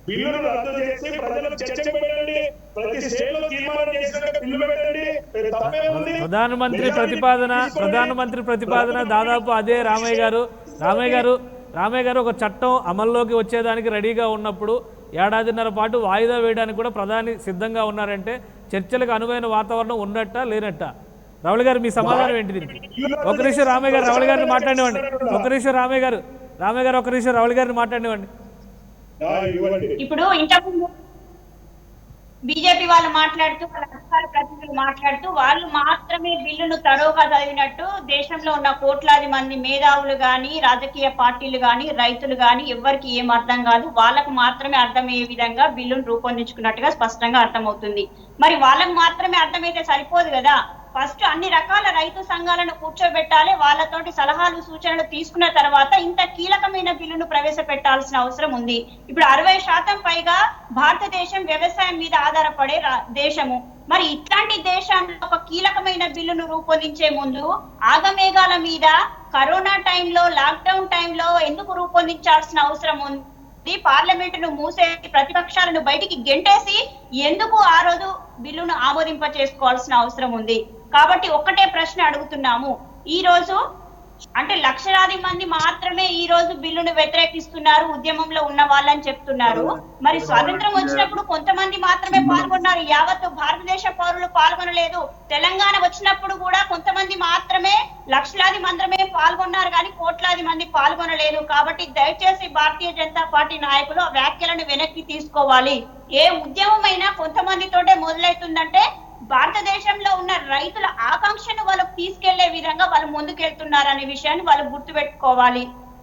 B: బిల్లును రద్దు చేసి ప్రజలకు చర్చ పెట్టండి, ప్రతి స్టేట్ లో తీర్మానం చేసినట్టు బిల్లు పెట్టండి.
A: ప్రధానమంత్రి ప్రతిపాదన దాదాపు అదే. రామయ్య గారు ఒక చట్టం అమల్లోకి వచ్చేదానికి రెడీగా ఉన్నప్పుడు ఏడాదిన్నర పాటు వాయిదా వేయడానికి కూడా ప్రధాని సిద్ధంగా ఉన్నారంటే చర్చలకు అనువైన వాతావరణం ఉన్నట్టా లేనట్టా? రౌలి గారు, మీ సమాధానం ఏంటి దీనికి? ఒక నిమిషం రామయ్య గారు, రౌలి గారిని మాట్లాడివ్వండి. ఒక నిమిషం రామయ్య గారు, ఒక నిమిషం రౌలి గారిని మాట్లాడివ్వండి.
D: ఇప్పుడు ఇంతకుముందు బీజేపీ వాళ్ళు మాట్లాడుతూ, వాళ్ళ అధికార ప్రతినిధులు మాట్లాడుతూ వాళ్ళు మాత్రమే బిల్లును తరోగా చదివినట్టు దేశంలో ఉన్న కోట్లాది మంది మేధావులు గాని, రాజకీయ పార్టీలు గాని, రైతులు గాని ఎవరికి ఏం అర్థం కాదు, వాళ్ళకు మాత్రమే అర్థమయ్యే విధంగా బిల్లును రూపొందించుకున్నట్టుగా స్పష్టంగా అర్థమవుతుంది. మరి వాళ్ళకు మాత్రమే అర్థమైతే సరిపోదు కదా, ఫస్ట్ అన్ని రకాల రైతు సంఘాలను కూర్చోబెట్టాలి, వాళ్ళతోటి సలహాలు సూచనలు తీసుకున్న తర్వాత ఇంత కీలకమైన బిల్లును ప్రవేశపెట్టాల్సిన అవసరం ఉంది. ఇప్పుడు 60% పైగా భారతదేశం వ్యవసాయం మీద ఆధారపడే దేశము. మరి ఇట్లాంటి దేశాల్లో ఒక కీలకమైన బిల్లును రూపొందించే ముందు ఆగమేఘాల మీద కరోనా టైంలో, లాక్డౌన్ టైంలో ఎందుకు రూపొందించాల్సిన అవసరం ఉంది? పార్లమెంటును మూసేసి ప్రతిపక్షాలను బయటికి గెంటేసి ఎందుకు ఆ రోజు బిల్లును ఆమోదింప చేసుకోవాల్సిన అవసరం ఉంది? కాబట్టి ఒక్కటే ప్రశ్న అడుగుతున్నాము. ఈ రోజు అంటే లక్షలాది మంది మాత్రమే ఈ రోజు బిల్లును వ్యతిరేకిస్తున్నారు, ఉద్యమంలో ఉన్న వాళ్ళని చెప్తున్నారు. మరి స్వాతంత్రం వచ్చినప్పుడు కొంతమంది మాత్రమే పాల్గొన్నారు, యావత్తు భారతదేశ పౌరులు పాల్గొనలేదు. తెలంగాణ వచ్చినప్పుడు కూడా కొంతమంది మాత్రమే, లక్షలాది మందిమే పాల్గొన్నారు కానీ కోట్లాది మంది పాల్గొనలేదు. కాబట్టి దయచేసి భారతీయ జనతా పార్టీ నాయకులు ఆ వ్యాఖ్యలను వెనక్కి తీసుకోవాలి. ఏ ఉద్యమమైనా కొంతమందితోటే మొదలవుతుందంటే భారతదేశంలో ఉన్న రైతుల ఆకాంక్షను వాళ్ళకు తీసుకెళ్లే విధంగా వాళ్ళు ముందుకెళ్తున్నారనే విషయాన్ని వాళ్ళు గుర్తుపెట్టుకోవాలి.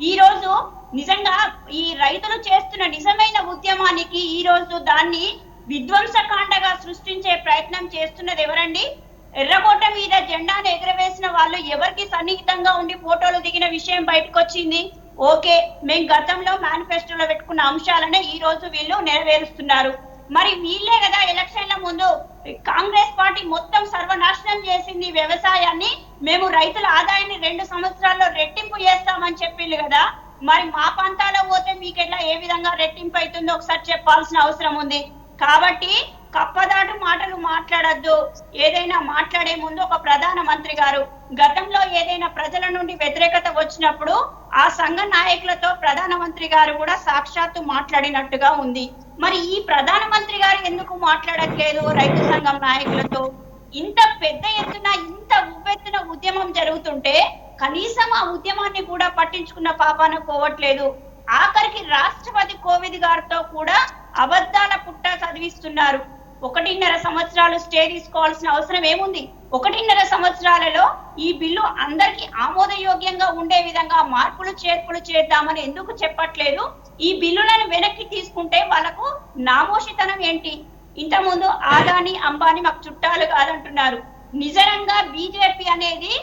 D: ఈ రోజు నిజంగా ఈ రైతులు చేస్తున్న నిజమైన ఉద్యమానికి ఈ రోజు దాన్ని విధ్వంసకాండగా సృష్టించే ప్రయత్నం చేస్తున్నది ఎవరండి? ఎర్రకోట మీద జెండాను ఎగరవేసిన వాళ్ళు ఎవరికి సన్నిహితంగా ఉండి ఫోటోలు దిగిన విషయం బయటకు వచ్చింది. ఓకే, మేము గతంలో మేనిఫెస్టోలో పెట్టుకున్న అంశాలనే ఈ రోజు వీళ్ళు నెరవేరుస్తున్నారు. మరి వీళ్ళే కదా ఎలక్షన్ల ముందు కాంగ్రెస్ పార్టీ మొత్తం సర్వనాశనం చేసింది వ్యవసాయాన్ని, మేము రైతుల ఆదాయాన్ని 2 సంవత్సరాల్లో రెట్టింపు చేస్తామని చెప్పిండ్రు కదా. మరి మా పంతాలో పోతే మీకెట్లా ఏ విధంగా రెట్టింపు అవుతుందో ఒకసారి చెప్పాల్సిన అవసరం ఉంది. కాబట్టి కప్పదాటు మాటలు మాట్లాడద్దు. ఏదైనా మాట్లాడే ముందు ఒక ప్రధానమంత్రి గారు గతంలో ఏదైనా ప్రజల నుండి వ్యతిరేకత వచ్చినప్పుడు ఆ సంఘ నాయకులతో ప్రధానమంత్రి గారు కూడా సాక్షాత్తు మాట్లాడినట్టుగా ఉంది. మరి ఈ ప్రధానమంత్రి గారు ఎందుకు మాట్లాడట్లేదు రైతు సంఘం నాయకులతో? ఇంత పెద్ద ఎత్తున ఇంత ఉవ్వెత్తున ఉద్యమం జరుగుతుంటే కనీసం ఆ ఉద్యమాన్ని కూడా పట్టించుకున్న పాపాన పోవట్లేదు. ఆఖరికి రాష్ట్రపతి కోవింద్ గారితో కూడా అబద్ధాల పుట్ట చదివిస్తున్నారు. 1.5 సంవత్సరాలు స్టే తీసుకోవాల్సిన అవసరం ఏముంది? 1.5 సంవత్సరాలలో ఈ బిల్లు అందరికి ఆమోదయోగ్యంగా ఉండే విధంగా మార్పులు చేర్పులు చేద్దామని ఎందుకు చెప్పట్లేదు? ఈ బిల్లులను వెనక్కి తీసుకుంటే వాళ్ళకు నామోషితనం ఏంటి? ఇంతకుముందు ఆదాని అంబానీ మాకు చుట్టాలు కాదంటున్నారు. నిజంగా బీజేపీ అనేది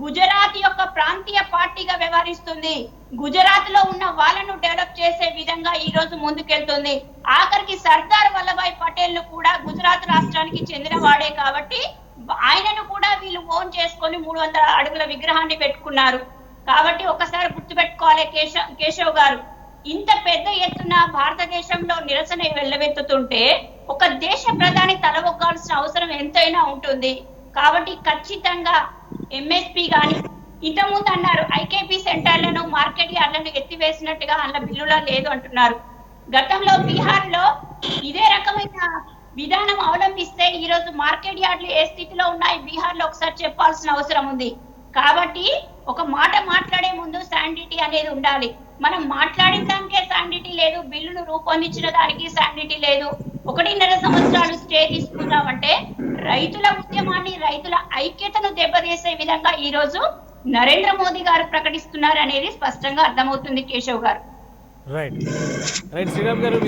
D: గుజరాత్ యొక్క ప్రాంతీయ పార్టీగా వ్యవహరిస్తుంది. గుజరాత్ లో ఉన్న వాళ్ళను డెవలప్ చేసే విధంగా ఈ రోజు ముందుకెళ్తుంది. ఆఖరికి సర్దార్ వల్లభాయ్ పటేల్ ను కూడా గుజరాత్ రాష్ట్రానికి చెందిన వాడే కాబట్టి ఆయనను కూడా వీళ్ళు ఓన్ చేసుకొని 300 అడుగుల విగ్రహాన్ని పెట్టుకున్నారు. కాబట్టి ఒకసారి గుర్తుపెట్టుకోవాలి కేశవ్ గారు, ఇంత పెద్ద ఎత్తున భారతదేశంలో నిరసన వెల్లవెత్తుతుంటే ఒక దేశ ప్రధాని తలవొక్కాల్సిన అవసరం ఎంతైనా ఉంటుంది. కాబట్టి ఖచ్చితంగా ఎంఎస్పీ గాని ఇంతకుముందు అన్నారు ఐకేపీ సెంటర్లను మార్కెట్ యార్డ్లను ఎత్తివేసినట్టుగా అందులో బిల్లులో లేదు అంటున్నారు. గతంలో బీహార్ లో ఇదే రకమైన విధానం అవలంబిస్తే ఈ రోజు మార్కెట్ యార్డ్లు ఏ స్థితిలో ఉన్నాయి బీహార్ లో ఒకసారి చెప్పాల్సిన అవసరం ఉంది. కాబట్టి ఒక మాట మాట్లాడే ముందు శాండిటీ అనేది ఉండాలి. మనం మాట్లాడిన దానికే శాండిటీ లేదు, బిల్లును రూపొందించిన దానికి శాండిటీ లేదు. 1.5 సంవత్సరాలు స్టే తీసుకుందామంటే రైతుల ఉద్యమాన్ని రైతుల ఐక్యతను దెబ్బతీసే విధంగా ఈ రోజు నరేంద్ర మోదీ గారు ప్రకటిస్తున్నారు అనేది స్పష్టంగా అర్థమవుతుంది కేశవ్ గారు.
A: రైట్ శ్రీరామ్ గారు,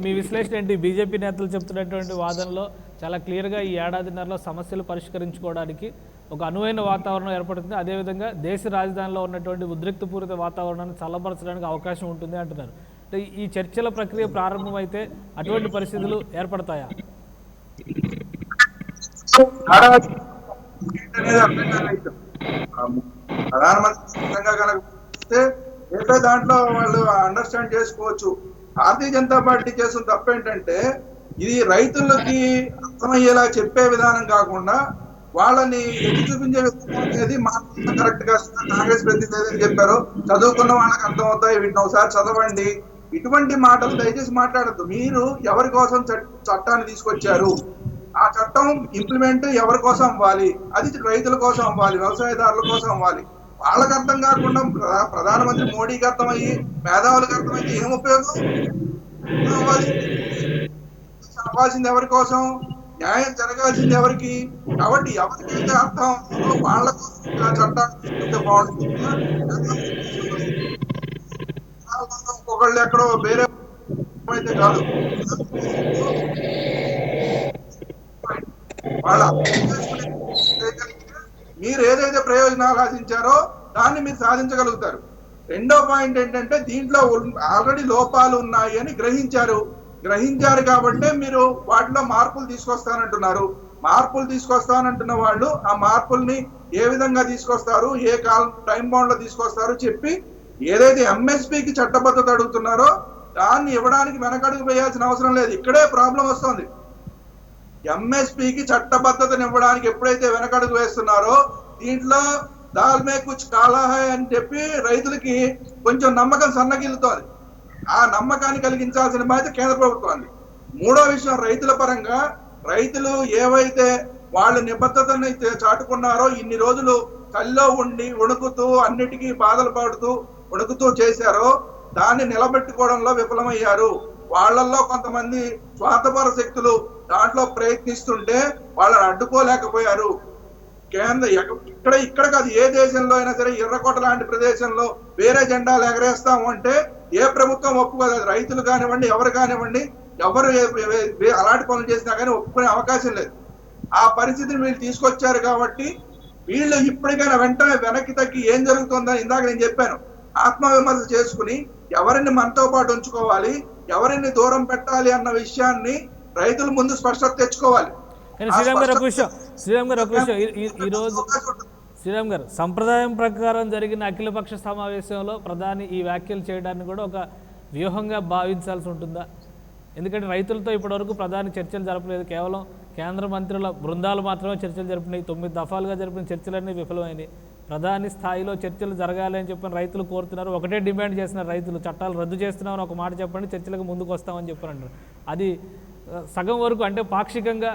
A: మీ విశ్లేషణ ఏంటి? బీజేపీ నేతలు చెప్తున్నటువంటి వాదనలో చాలా క్లియర్గా ఈ ఏడాదిన్నరలో సమస్యలు పరిష్కరించుకోవడానికి ఒక అనువైన వాతావరణం ఏర్పడుతుంది, అదేవిధంగా దేశ రాజధానిలో ఉన్నటువంటి ఉద్రిక్తపూరిత వాతావరణాన్ని చల్లబరచడానికి అవకాశం ఉంటుంది అంటున్నారు. అంటే ఈ చర్చల ప్రక్రియ ప్రారంభమైతే అటువంటి పరిస్థితులు ఏర్పడతాయా?
C: ప్రధానమంత్రి దాంట్లో వాళ్ళు అండర్స్టాండ్ చేసుకోవచ్చు. భారతీయ జనతా పార్టీ చేసిన తప్పేంటంటే ఇది రైతులకి అర్థమయ్యేలా చెప్పే విధానం కాకుండా వాళ్ళని ఎత్తి చూపించే విధానం అనేది మాత్రం కరెక్ట్ గా కాంగ్రెస్ ప్రతినిధి చెప్పారు, చదువుకున్న వాళ్ళకి అర్థం అవుతాయి, వీటిని ఒకసారి చదవండి. ఇటువంటి మాటలు దయచేసి మాట్లాడద్దు. మీరు ఎవరి కోసం చట్టాన్ని తీసుకొచ్చారు, ఆ చట్టం ఇంప్లిమెంట్ ఎవరి కోసం అవ్వాలి? అది రైతుల కోసం అవ్వాలి, వ్యవసాయదారుల కోసం అవ్వాలి. వాళ్ళకి అర్థం కాకుండా ప్రధానమంత్రి మోడీకి అర్థమయ్యి మేధావులకు అర్థమైతే ఏం ఉపయోగం? అవ్వాల్సింది ఎవరి కోసం? న్యాయం జరగాల్సింది ఎవరికి? కాబట్టి ఎవరికైతే అర్థం వాళ్ళ కోసం ఆ చట్టాన్ని తీసుకుంటే బాగుంటుంది. ఒకళ్ళు ఎక్కడో వేరే అయితే కాదు, వాళ్ళ మీరు ఏదైతే ప్రయోజనాలు ఆశించారో దాన్ని మీరు సాధించగలుగుతారు. రెండో పాయింట్ ఏంటంటే దీంట్లో ఆల్రెడీ లోపాలు ఉన్నాయి అని గ్రహించారు కాబట్టి మీరు వాటిలో మార్పులు తీసుకొస్తానంటున్నారు. మార్పులు తీసుకొస్తానంటున్న వాళ్ళు ఆ మార్పుల్ని ఏ విధంగా తీసుకొస్తారు, ఏ టైం బౌండ్ లో తీసుకొస్తారు చెప్పి ఏదైతే ఎంఎస్పీకి చట్టబద్ధత అడుగుతున్నారో దాన్ని ఇవ్వడానికి వెనకడుగు వేయాల్సిన అవసరం లేదు. ఇక్కడే ప్రాబ్లం వస్తుంది. ఎంఎస్పీకి చట్టబద్ధతను ఇవ్వడానికి ఎప్పుడైతే వెనకడుగు వేస్తున్నారో దీంట్లో దాల్ మే కుచ్ కాలా హై అని చెప్పి రైతులకి కొంచెం నమ్మకం సన్నగిల్లుతోంది. ఆ నమ్మకాన్ని కలిగించాల్సిన బాధ్యత కేంద్ర ప్రభుత్వాన్ని. మూడో విషయం, రైతుల పరంగా రైతులు ఏవైతే వాళ్ళు నిబద్ధతని చాటుకున్నారో ఇన్ని రోజులు చలిలో ఉండి వణుకుతూ అన్నిటికీ బాధలు పడుతూ వణుకుతూ చేశారో దాన్ని నిలబెట్టుకోవడంలో విఫలమయ్యారు. వాళ్ళల్లో కొంతమంది స్వార్థపర శక్తులు దాంట్లో ప్రయత్నిస్తుంటే వాళ్ళని అడ్డుకోలేకపోయారు. ఇక్కడ కాదు, ఏ దేశంలో అయినా సరే ఎర్రకోట లాంటి ప్రదేశంలో వేరే జెండాలు ఎగరేస్తాము అంటే ఏ ప్రభుత్వం ఒప్పుకోదు. రైతులు కానివ్వండి, ఎవరు కానివ్వండి, ఎవరు అలాంటి పనులు చేసినా కానీ ఒప్పుకునే అవకాశం లేదు. ఆ పరిస్థితిని వీళ్ళు తీసుకొచ్చారు కాబట్టి వీళ్ళు ఇప్పటికైనా వెంటనే వెనక్కి తగ్గి ఏం జరుగుతుందని ఇందాక నేను చెప్పాను, ఆత్మవిమర్శ చేసుకుని ఎవరిని మనతో పాటు ఉంచుకోవాలి, ఎవరిని దూరం పెట్టాలి అన్న విషయాన్ని రైతుల ముందు స్పష్టత తెచ్చుకోవాలి.
A: శ్రీరామ్ గారు, సంప్రదాయం ప్రకారం జరిగిన అఖిలపక్ష సమావేశంలో ప్రధాని ఈ వ్యాఖ్యలు చేయడాన్ని కూడా ఒక వ్యూహంగా భావించాల్సి ఉంటుందా? ఎందుకంటే రైతులతో ఇప్పటివరకు ప్రధాని చర్చలు జరపలేదు, కేవలం కేంద్ర మంత్రుల బృందాలు మాత్రమే చర్చలు జరిపినాయి. 9 దఫాలుగా జరిపిన చర్చలన్నీ విఫలమైనవి. ప్రధాని స్థాయిలో చర్చలు జరగాలి అని చెప్పని రైతులు కోరుతున్నారు. ఒకటే డిమాండ్ చేస్తున్నారు రైతులు, చట్టాలు రద్దు చేస్తున్నామని ఒక మాట చెప్పండి, చర్చలకు ముందుకు వస్తామని చెప్పారంటారు. అది సగం వరకు అంటే పాక్షికంగా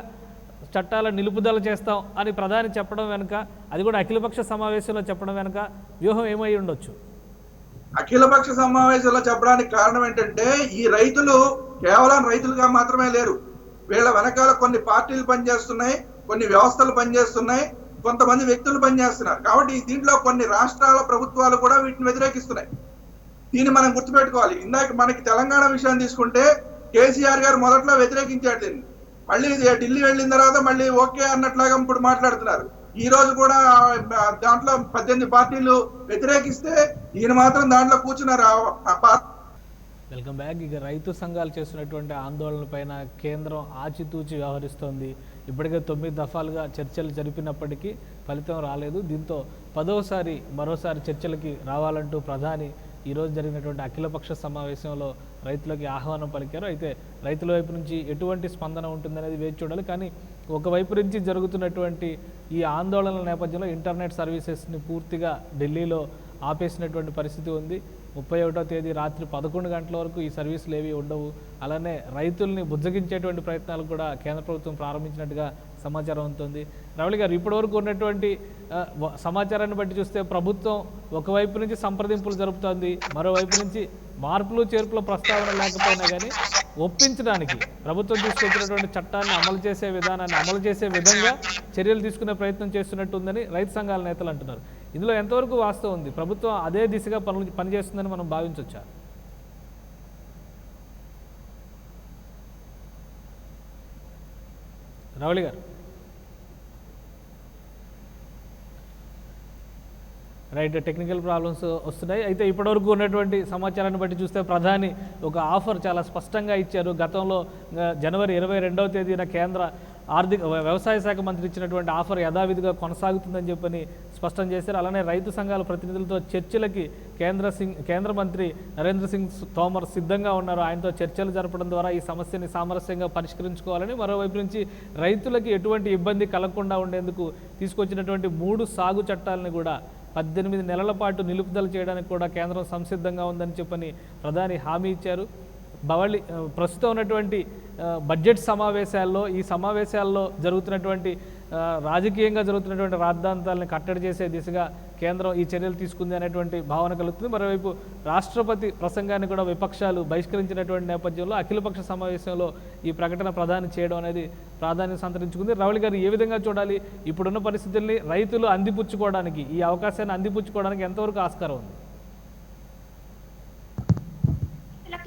A: చట్టాల నిలుపుదల చేస్తాం అని ప్రధాని చెప్పడం వెనుక, అది కూడా అఖిలపక్ష సమావేశంలో చెప్పడం వెనుక వ్యూహం ఏమై ఉండొచ్చు?
C: అఖిలపక్ష సమావేశంలో చెప్పడానికి కారణం ఏంటంటే ఈ రైతులు కేవలం రైతులుగా మాత్రమే లేరు, వీళ్ళ వెనకాల కొన్ని పార్టీలు పనిచేస్తున్నాయి, కొన్ని వ్యవస్థలు పనిచేస్తున్నాయి, కొంతమంది వ్యక్తులు పనిచేస్తున్నారు. కాబట్టి దీంట్లో కొన్ని రాష్ట్రాల ప్రభుత్వాలు కూడా వీటిని వ్యతిరేకిస్తున్నాయి. దీన్ని మనం గుర్తుపెట్టుకోవాలి. ఇందాక మనకి తెలంగాణ విషయాన్ని తీసుకుంటే కేసీఆర్ గారు మొదట్లో వ్యతిరేకించాడు దీన్ని, మళ్ళీ ఢిల్లీ వెళ్ళిన తర్వాత మళ్ళీ ఓకే అన్నట్లాగా ఇప్పుడు మాట్లాడుతున్నారు. ఈ రోజు కూడా దాంట్లో 18 పార్టీలు వ్యతిరేకిస్తే ఈయన మాత్రం దాంట్లో కూర్చున్నారు.
A: Welcome back. ఇక రైతు సంఘాలు చేస్తున్నటువంటి ఆందోళన పైన కేంద్రం ఆచితూచి వ్యవహరిస్తోంది. ఇప్పటికే 9 దఫాలుగా చర్చలు జరిపినప్పటికీ ఫలితం రాలేదు. దీంతో 10వసారి మరోసారి చర్చలకి రావాలంటూ ప్రధాని ఈరోజు జరిగినటువంటి అఖిలపక్ష సమావేశంలో రైతులకి ఆహ్వానం పలికారు. అయితే రైతుల వైపు నుంచి ఎటువంటి స్పందన ఉంటుందనేది వేచి చూడాలి. కానీ ఒకవైపు నుంచి జరుగుతున్నటువంటి ఈ ఆందోళనల నేపథ్యంలో ఇంటర్నెట్ సర్వీసెస్ని పూర్తిగా ఢిల్లీలో ఆపేసినటువంటి పరిస్థితి ఉంది. 31వ తేదీ రాత్రి 11 గంటల వరకు ఈ సర్వీసులు ఏవి ఉండవు. అలానే రైతుల్ని బుజ్జగించేటువంటి ప్రయత్నాలు కూడా కేంద్ర ప్రభుత్వం ప్రారంభించినట్టుగా సమాచారం ఉంటుంది. రవళి గారు, ఇప్పటివరకు ఉన్నటువంటి సమాచారాన్ని బట్టి చూస్తే ప్రభుత్వం ఒకవైపు నుంచి సంప్రదింపులు జరుపుతోంది, మరోవైపు నుంచి మార్పులు చేర్పుల ప్రస్తావన లేకపోయినా కానీ ఒప్పించడానికి ప్రభుత్వం తీసుకొచ్చినటువంటి చట్టాన్ని అమలు చేసే విధానాన్ని అమలు చేసే విధంగా చర్యలు తీసుకునే ప్రయత్నం చేస్తున్నట్టు ఉందని రైతు సంఘాల నేతలు అంటున్నారు. ఇందులో ఎంతవరకు వాస్తవం ఉంది? ప్రభుత్వం అదే దిశగా పనిచేస్తుందని మనం భావించవచ్చా? రవళి గారు, రైట్, టెక్నికల్ ప్రాబ్లమ్స్ వస్తున్నాయి. అయితే ఇప్పటివరకు ఉన్నటువంటి సమాచారాన్ని బట్టి చూస్తే ప్రధాని ఒక ఆఫర్ చాలా స్పష్టంగా ఇచ్చారు. గతంలో జనవరి 22వ తేదీన కేంద్ర వ్యవసాయ శాఖ మంత్రి ఇచ్చినటువంటి ఆఫర్ యథావిధిగా కొనసాగుతుందని చెప్పని స్పష్టం చేశారు. అలానే రైతు సంఘాల ప్రతినిధులతో చర్చలకి కేంద్ర మంత్రి నరేంద్ర సింగ్ తోమర్ సిద్ధంగా ఉన్నారు. ఆయనతో చర్చలు జరపడం ద్వారా ఈ సమస్యని సామరస్యంగా పరిష్కరించుకోవాలని, మరోవైపు నుంచి రైతులకి ఎటువంటి ఇబ్బంది కలగకుండా ఉండేందుకు తీసుకొచ్చినటువంటి 3 సాగు చట్టాలని కూడా 18 నెలల పాటు నిలుపుదల చేయడానికి కూడా కేంద్రం సంసిద్ధంగా ఉందని చెప్పని ప్రధాని హామీ ఇచ్చారు. ప్రస్తుతం ఉన్నటువంటి బడ్జెట్ సమావేశాల్లో, ఈ సమావేశాల్లో జరుగుతున్నటువంటి రాజకీయంగా జరుగుతున్నటువంటి రాద్ధాంతాలను కట్టడి చేసే దిశగా కేంద్రం ఈ చర్యలు తీసుకుంది అనేటువంటి భావన కలుగుతుంది. మరోవైపు రాష్ట్రపతి ప్రసంగాన్ని కూడా విపక్షాలు బహిష్కరించినటువంటి నేపథ్యంలో అఖిలపక్ష సమావేశంలో ఈ ప్రకటన ప్రధాని చేయడం అనేది ప్రాధాన్యం సంతరించుకుంది. రవళి గారు, ఏ విధంగా చూడాలి ఇప్పుడున్న పరిస్థితుల్ని? రైతులు అందిపుచ్చుకోవడానికి, ఈ అవకాశాన్ని అందిపుచ్చుకోవడానికి ఎంతవరకు ఆస్కారం ఉంది?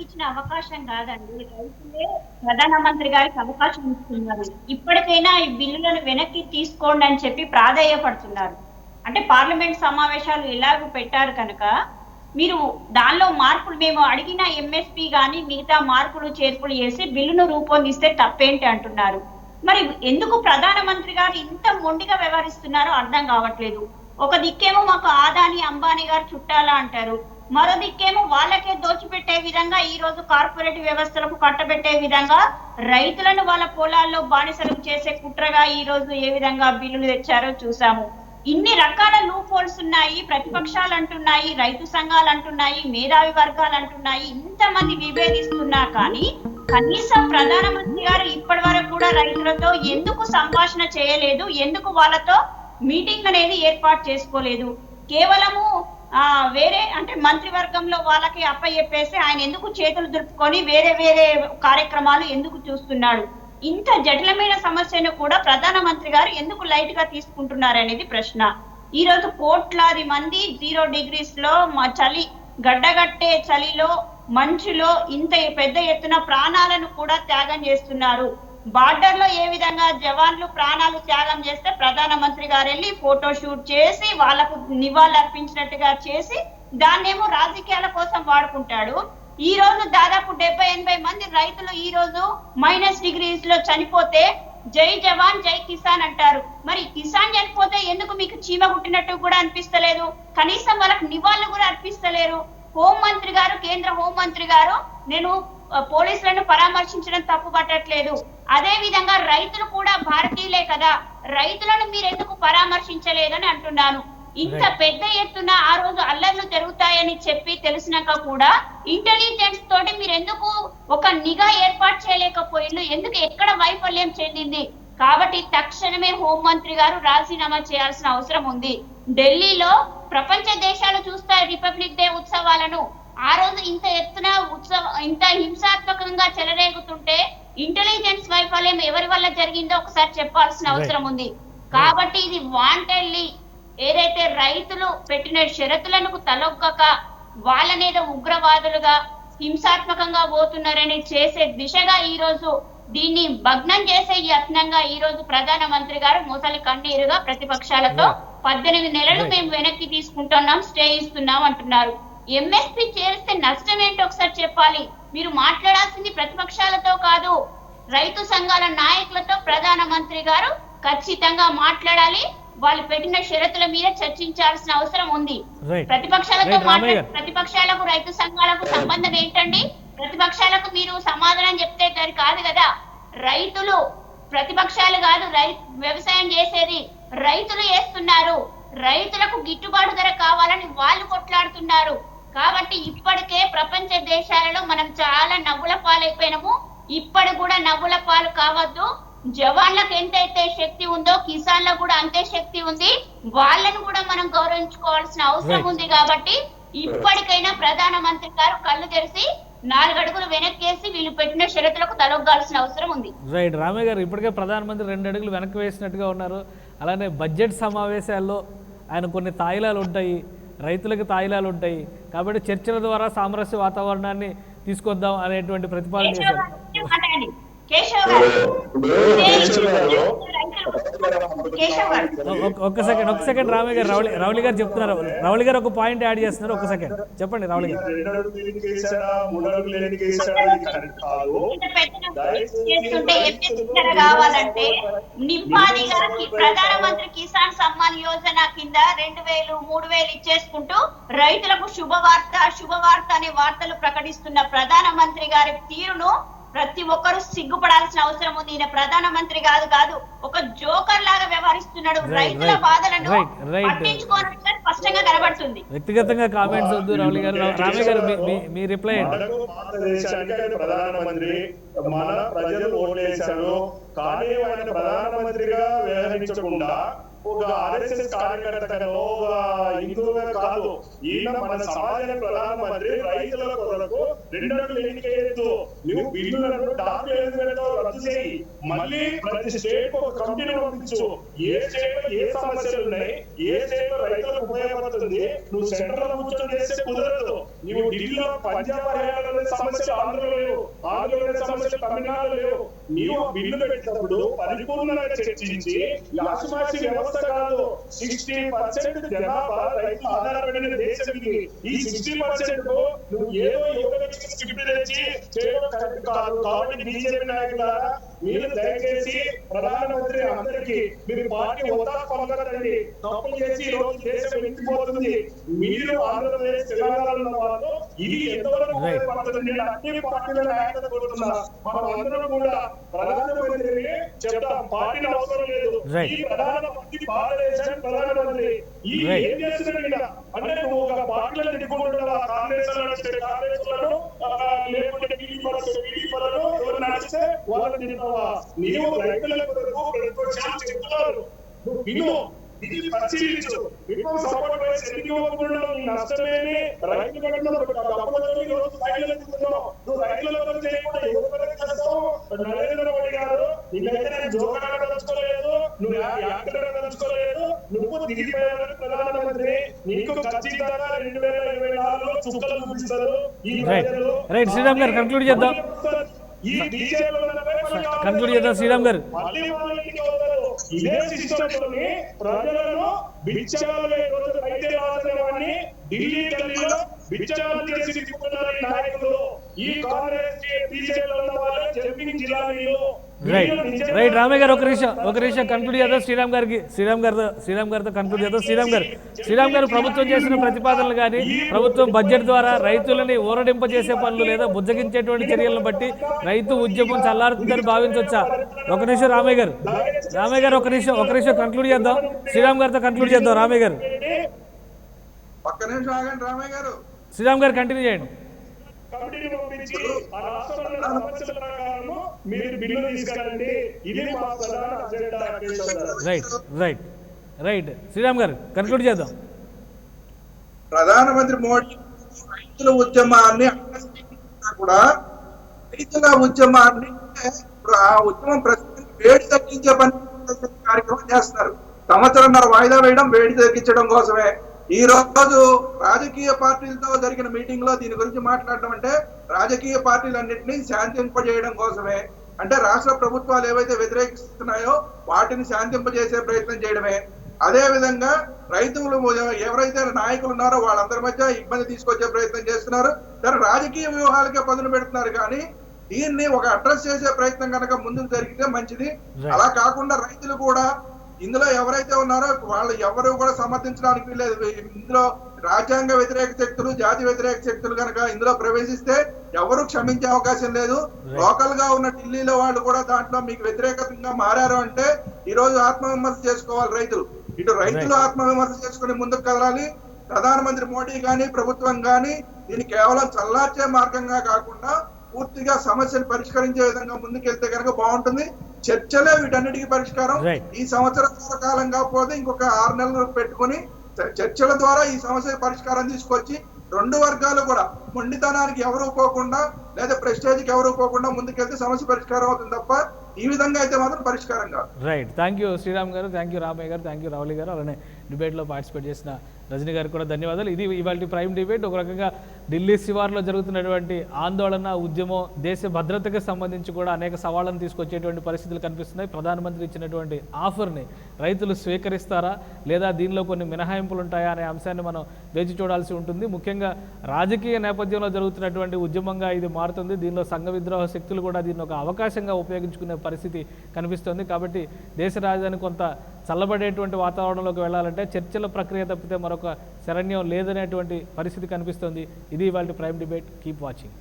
D: ఇచ్చిన అవకాశం కాదండి, రైతులే ప్రధానమంత్రి గారికి అవకాశం ఇస్తున్నారు. ఇప్పటికైనా ఈ బిల్లులను వెనక్కి తీసుకోండి అని చెప్పి ప్రాధేయపడుతున్నారు. అంటే పార్లమెంట్ సమావేశాలు ఎలాగూ పెట్టారు కనుక మీరు దానిలో మార్పులు, మేము అడిగిన ఎంఎస్పీ కానీ మిగతా మార్పులు చేర్పులు చేసి బిల్లును రూపొందిస్తే తప్పేంటి అంటున్నారు. మరి ఎందుకు ప్రధానమంత్రి గారు ఇంత మొండిగా వ్యవహరిస్తున్నారో అర్థం కావట్లేదు. ఒక దిక్కేమో మాకు ఆదాని అంబానీ గారు చుట్టాలా అంటారు, మరో దిక్కేమో వాళ్ళకే దోచిపెట్టే విధంగా ఈ రోజు కార్పొరేట్ వ్యవస్థలకు కట్టబెట్టే విధంగా రైతులను వాళ్ళ పొలాల్లో బానిసలకు చేసే కుట్రగా ఈ రోజు ఏ విధంగా బిల్లులు తెచ్చారో చూసాము. ఇన్ని రకాల లూప్ హోల్స్ ఉన్నాయి, ప్రతిపక్షాలు అంటున్నాయి, రైతు సంఘాలు అంటున్నాయి, మేధావి వర్గాలు అంటున్నాయి, ఇంతమంది విభేదిస్తున్నా కానీ కనీసం ప్రధానమంత్రి గారు ఇప్పటి వరకు కూడా రైతులతో ఎందుకు సంభాషణ చేయలేదు, ఎందుకు వాళ్ళతో మీటింగ్ అనేది ఏర్పాటు చేసుకోలేదు? కేవలము వేరే అంటే మంత్రివర్గంలో వాళ్ళకి అప్పచెప్పేసి ఆయన ఎందుకు చేతులు దులుపుకొని వేరే వేరే కార్యక్రమాలు ఎందుకు చూస్తున్నాడు? ఇంత జటిలమైన సమస్యను కూడా ప్రధానమంత్రి గారు ఎందుకు లైట్ గా తీసుకుంటున్నారు అనేది ప్రశ్న. ఈ రోజు కోట్లాది మంది 0 degrees లో చలి గడ్డగట్టే చలిలో మంచులో ఇంత పెద్ద ఎత్తున ప్రాణాలను కూడా త్యాగం చేస్తున్నారు. బార్డర్ లో ఏ విధంగా జవాన్లు ప్రాణాలు త్యాగం చేస్తే ప్రధానమంత్రి గారు వెళ్ళి ఫోటో షూట్ చేసి వాళ్ళకు నివాళులు అర్పించినట్టుగా చేసి దాన్నేమో రాజకీయాల కోసం వాడుకుంటాడు. ఈ రోజు దాదాపు 70-80 మంది రైతులు ఈ రోజు -డిగ్రీస్ లో చనిపోతే జై జవాన్ జై కిసాన్ అంటారు. మరి కిసాన్ చనిపోతే ఎందుకు మీకు చీమ కుట్టినట్టు కూడా అనిపిస్తలేదు? కనీసం వాళ్ళకి నివాళులు కూడా అర్పిస్తలేరు. హోంమంత్రి గారు, కేంద్ర హోంమంత్రి గారు, నేను పోలీసులను పరామర్శించడం తప్పు పట్టట్లేదు. అదే విధంగా రైతులు కూడా భారతీయులే కదా, రైతులను మీరు ఎందుకు పరామర్శించలేదని అంటున్నాను. ఇంత పెద్ద ఎత్తున ఆ రోజు అల్లర్లు జరుగుతాయని చెప్పి తెలిసినాక కూడా ఇంటెలిజెన్స్ తోటి మీరు ఎందుకు ఒక నిఘా ఏర్పాటు చేయలేకపోయిండు? ఎందుకు ఎక్కడ వైఫల్యం చెందింది? కాబట్టి తక్షణమే హోంమంత్రి గారు రాజీనామా చేయాల్సిన అవసరం ఉంది. ఢిల్లీలో ప్రపంచ దేశాలు చూస్తాయి రిపబ్లిక్ డే ఉత్సవాలను. ఆ రోజు ఇంత ఎత్తున ఇంత హింసాత్మకంగా చెలరేగుతుంటే ఇంటెలిజెన్స్ వైఫల్యం ఎవరి వల్ల జరిగిందో ఒకసారి చెప్పాల్సిన అవసరం ఉంది. కాబట్టి ఇది వాంటెడ్లీ ఏదైతే రైతులు పెట్టిన షరతులను తలొక్కక వాళ్ళనేదో ఉగ్రవాదులుగా హింసాత్మకంగా పోతున్నారని చేసే దిశగా ఈ రోజు దీన్ని భగ్నం చేసే యత్నంగా ఈ రోజు ప్రధానమంత్రి గారు మొసలి కన్నీరుగా ప్రతిపక్షాలతో 18 నెలలు మేము వెనక్కి తీసుకుంటున్నాం, స్టే ఇస్తున్నాం అంటున్నారు. ఎంఎస్పీ చేస్తే నష్టం ఏంటో ఒకసారి చెప్పాలి. మీరు మాట్లాడాల్సింది ప్రతిపక్షాలతో కాదు, రైతు సంఘాల నాయకులతో ప్రధానమంత్రి గారు ఖచ్చితంగా మాట్లాడాలి. వాళ్ళు పెట్టిన షరతుల మీద చర్చించాల్సిన అవసరం ఉంది. ప్రతిపక్షాలతో ప్రతిపక్షాలకు రైతు సంఘాలకు సంబంధం ఏంటండి? ప్రతిపక్షాలకు మీరు సమాధానం చెప్తే కాదు కదా. రైతులు ప్రతిపక్షాలు కాదు, వ్యవసాయం చేసేది రైతులు చేస్తున్నారు. రైతులకు గిట్టుబాటు ధర కావాలని వాళ్ళు కొట్లాడుతున్నారు. కాబట్టి ఇప్పటికే ప్రపంచ దేశాలలో మనం చాలా నవ్వుల పాలైపోయినాము. ఇప్పటి కూడా నవ్వుల పాలు కావద్దు. జవాన్లకు ఎంతైతే శక్తి ఉందో కిసాన్లకు కూడా అంతే శక్తి ఉంది. వాళ్ళను కూడా మనం గౌరవించుకోవాల్సిన అవసరం ఉంది. కాబట్టి ఇప్పటికైనా ప్రధానమంత్రి గారు కళ్ళు తెరిచి 4 అడుగులు వెనక్కేసి వీళ్ళు పెట్టిన షరతులకు తలొగ్గాల్సిన అవసరం ఉంది.
A: రైట్ రామయ్య గారు, ఇప్పటికే ప్రధానమంత్రి 2 అడుగులు వెనక్కి వేసినట్టుగా ఉన్నారు. అలానే బడ్జెట్ సమావేశాల్లో ఆయన కొన్ని తాయిలాలు ఉంటాయి, రైతులకు తాయిలాలు ఉంటాయి. కాబట్టి చర్చల ద్వారా సామరస్య వాతావరణాన్ని తీసుకొద్దాం అనేటువంటి ప్రతిపాదన చేశారు. ఒక్క సెకండ్ రామయ్య గారు, రౌలి గారు చెప్తున్నారు. రౌలి గారు ఒక పాయింట్ యాడ్ చేస్తున్నారు. ఒక్క సెకండ్ చెప్పండి రౌలి గారు.
D: కావాలంటే నింపాదిగా ప్రధానమంత్రి కిసాన్ సమ్మాన్ యోజన కింద 2000, 3000 ఇచ్చేసుకుంటూ రైతులకు శుభవార్త అనే వార్తలు ప్రకటిస్తున్న ప్రధానమంత్రి గారి తీరును ప్రతి ఒక్కరు సిగ్గుపడాల్సిన అవసరం ఉంది. ఈయన ప్రధానమంత్రి కాదు, ఒక జోకర్ లాగా వ్యవహరిస్తున్నాడు. రైతుల బాధలను పట్టించుకోనట్టుగా స్పష్టంగా కనబడుతుంది.
A: వ్యక్తిగతంగా కామెంట్స్ వద్దు రౌలి గారు. రామయ్య గారు మీ రిప్లై.
B: ప్రధానమంత్రి మన ప్రజలు ఓట్లేశారు, కానీ ఆయన ప్రధానమంత్రిగా వ్యవహరించకుండా ఒక ఆర్ఎస్ఎస్ కార్యకర్తగా హిందువుగా కాదు, ఈయన మన సమాజానికి ప్రధానమంత్రి. రైతుల కొరకు 2 అడుగులు ఎన్నికయ్యేది. నువ్వు బిల్లులను డాక్యుమెంట్ రద్దు చేయి, మళ్ళీ ప్రతి స్టేట్ ఒక కమిటీని పంపించు. ఏ స్టేట్ లో ఏ సమస్యలు ఉన్నాయి, ఏ స్టేట్ లో రైతులకు ఉపయోగపడుతుంది, నువ్వు సెంట్రల్ లో కూర్చొని చేస్తే కుదరదు. నువ్వు ఢిల్లీలో పంజాబ్ హర్యానాలో సమస్యలు ఆంధ్రలో లేవు, ఆంధ్రలో సమస్యలు తమిళనాడులో లేవు. నీవు బిల్లు పెట్టినప్పుడు పరిపూర్ణంగా చర్చించి లాస్మాసి వ్యవస్థ కాదు. 60% జనాభా రైతులు ఆధారపడిన దేశం ఇది. ఈ 60% నువ్వు ఏదో స్క్రిప్ట్ తెచ్చి చేయడం కరెక్ట్ కాదు. కాబట్టి బీజేపీ నాయకులారా, మీరు దయచేసి ప్రధానమంత్రి అందరికీ మీరు పార్టీ ఒత్తాపండి. తప్పు చేసి ఈ రోజు దేశం వెళ్తిపోతుంది. మీరు ఆంధ్రప్రదేశ్ తెలంగాణలో వాళ్ళు ఇది ఎంతవరకు ఉపయోగపడుతుంది? అన్ని పార్టీల నాయకులు కోరుతున్నా మనం అందరం కూడా ప్రధానమంత్రిని చెప్తాం. పార్టీని అవసరం లేదు. ఈ ప్రధానమంత్రి భారతదేశానికి ప్రధానమంత్రి ఈ ఏం చేస్తున్నాడు అంటే నువ్వు ఒక పార్టీలను ఎన్నుకుంటున్నావా? కాంగ్రెస్ లను లేకుంటే ఎవరు నడిస్తే వాళ్ళని తింటావా? నీవు రైతుల కొరకు చెప్తున్నారు. నువ్వు విను, ఇది పరిశీలించు. ఇప్పుడు సపోర్ట్ వైస్ ఎందుకు ఇవ్వకుండా నష్టమేమి? రైతు నువ్వు రైతుల కొరకు చేయకుండా ఎవరి కొరకు చేస్తావు? నరేంద్ర మోడీ గారు నీకైతే నేను జోకగా తలుచుకోలేదు, నువ్వు యాక్టర్గా తలుచుకోలేదు. నువ్వు దిగిపోయావు ప్రధానమంత్రి. నీకు ఖచ్చితంగా 2024లో చుక్కలు చూపిస్తారు. ఈ
A: రైట్
B: ప్రజలు
A: రైట్ శ్రీరామ్ గారు కంక్లూడ్ చేద్దాం,
B: ఈ బీజేపీ
A: కంక్లూడ్ చేద్దాం శ్రీరామ్ గారు.
B: మళ్ళీ వాళ్ళ ఇంటికి వస్తారు. ఇదే సిస్టమ్ తోని ప్రజలను బిచ్చగాళ్ళే రోజు అయితే రాసేవాడిని ఢిల్లీ గల్లీలో బిచ్చగాళ్ళు చేసి తిప్పుతున్నారు ఈ నాయకులు. ఈ కాంగ్రెస్ బీజేపీలో ఉన్న వాళ్ళే జంపింగ్ జిల్లాలో.
A: రైట్ రైట్ రామయ్య గారు ఒక నిమిషం కంక్లూడ్ చేద్దాం శ్రీరామ్ గారితో కంక్లూడ్ చేద్దాం. శ్రీరామ్ గారు ప్రభుత్వం చేసిన ప్రతిపాదనలు కానీ ప్రభుత్వం బడ్జెట్ ద్వారా రైతులని ఊరడింపజేసే పనులు లేదా బుజ్జగించేటువంటి చర్యలను బట్టి రైతు ఉద్యమం చల్లారుతుందని భావించవచ్చా? ఒక నిమిషం రామయ్య గారు ఒక నిమిషం కంక్లూడ్ చేద్దాం. శ్రీరామ్ గారితో కంక్లూడ్ చేద్దాం. రామయ్య గారు
C: ఒక్క నిమిషం ఆగండి రామయ్య గారు.
A: శ్రీరామ్ గారు కంటిన్యూ చేయండి.
B: కమిటీని పంపించి ఆ రాష్ట్రంలో ఉన్న సమస్యల ప్రకారము మీరు బిల్లు తీసుకురండి. ఇది మా ప్రధాన అజెండా.
A: రైట్ శ్రీరామ్ గారు కంక్లూడ్ చేద్దాం.
C: ప్రధానమంత్రి మోడీ రైతుల ఉద్యమాన్ని కూడా రైతుల ఉద్యమాన్ని ఇప్పుడు ఆ ఉద్యమం ప్రస్తుతం వేడి తగ్గించే పని కార్యక్రమం చేస్తున్నారు. సంవత్సరంన్నర వాయిదా వేయడం వేడి తగ్గించడం కోసమే. ఈ రోజు రాజకీయ పార్టీలతో జరిగిన మీటింగ్ లో దీని గురించి మాట్లాడడం అంటే రాజకీయ పార్టీలన్నింటినీ శాంతింపజేయడం కోసమే. అంటే రాష్ట్ర ప్రభుత్వాలు ఏవైతే వ్యతిరేకిస్తున్నాయో వాటిని శాంతింపజేసే ప్రయత్నం చేయడమే. అదే విధంగా రైతులు ఎవరైతే నాయకులు ఉన్నారో వాళ్ళందరి మధ్య ఇబ్బంది తీసుకొచ్చే ప్రయత్నం చేస్తున్నారు. సరే రాజకీయ వ్యూహాలకే పదును పెడుతున్నారు కానీ దీన్ని ఒక అడ్రస్ చేసే ప్రయత్నం కనుక ముందుకు జరిగితే మంచిది. అలా కాకుండా రైతులు కూడా ఇందులో ఎవరైతే ఉన్నారో వాళ్ళు ఎవరు కూడా సమర్థించడానికి లేదు. ఇందులో రాజ్యాంగ వ్యతిరేక శక్తులు జాతి వ్యతిరేక శక్తులు కనుక ఇందులో ప్రవేశిస్తే ఎవరు క్షమించే అవకాశం లేదు. లోకల్ గా ఉన్న ఢిల్లీలో వాళ్ళు కూడా దాంట్లో మీకు వ్యతిరేకంగా మారారు అంటే ఈ రోజు ఆత్మవిమర్శ చేసుకోవాలి రైతులు. ఇటు రైతులు ఆత్మవిమర్శ చేసుకుని ముందుకు కదలాలి. ప్రధానమంత్రి మోడీ గాని ప్రభుత్వం గాని దీన్ని కేవలం చల్లార్చే మార్గంగా కాకుండా పూర్తిగా సమస్యను పరిష్కరించే విధంగా ముందుకెళ్తే కనుక బాగుంటుంది. చర్చలే వీటన్నిటికీ పరిష్కారం. ఈ సంవత్సరం కాలం కాకపోతే ఇంకొక 6 నెలలు పెట్టుకుని చర్చల ద్వారా ఈ సమస్య పరిష్కారం తీసుకొచ్చి రెండు వర్గాలు కూడా మొండితనానికి ఎవరు పోకుండా లేదా ప్రెస్టేజ్కి ఎవరు పోకుండా ముందుకెళ్తే సమస్య పరిష్కారం అవుతుంది తప్ప ఈ విధంగా అయితే మాత్రం పరిష్కారం కాదు.
A: రైట్. థ్యాంక్ యూ శ్రీరామ్ గారు, థ్యాంక్ యూ రామయ్య గారు, థ్యాంక్ యూ రావులి గారు, అలానే డిబేట్లో పార్టిసిపేట్ చేసిన రజనీ గారికి కూడా ధన్యవాదాలు. ఇది ఇవాళ ప్రైమ్ డిబేట్. ఒక రకంగా ఢిల్లీ శివార్లో జరుగుతున్నటువంటి ఆందోళన ఉద్యమం దేశ భద్రతకు సంబంధించి కూడా అనేక సవాళ్ళను తీసుకొచ్చేటువంటి పరిస్థితులు కనిపిస్తున్నాయి. ప్రధానమంత్రి ఇచ్చినటువంటి ఆఫర్ని రైతులు స్వీకరిస్తారా లేదా దీనిలో కొన్ని మినహాయింపులు ఉంటాయా అనే అంశాన్ని మనం వేచి చూడాల్సి ఉంటుంది. ముఖ్యంగా రాజకీయ నేపథ్యంలో జరుగుతున్నటువంటి ఉద్యమంగా ఇది మారుతుంది. దీనిలో సంఘ విద్రోహ శక్తులు కూడా దీన్ని ఒక అవకాశంగా ఉపయోగించుకునే పరిస్థితి కనిపిస్తుంది. కాబట్టి దేశ రాజధాని కొంత చల్లబడేటువంటి వాతావరణంలోకి వెళ్ళాలంటే చర్చల ప్రక్రియ తప్పితే మరొక శరణ్యం లేదనేటువంటి పరిస్థితి కనిపిస్తుంది. ఇది ఇవాళ ప్రైమ్ డిబేట్. Keep watching.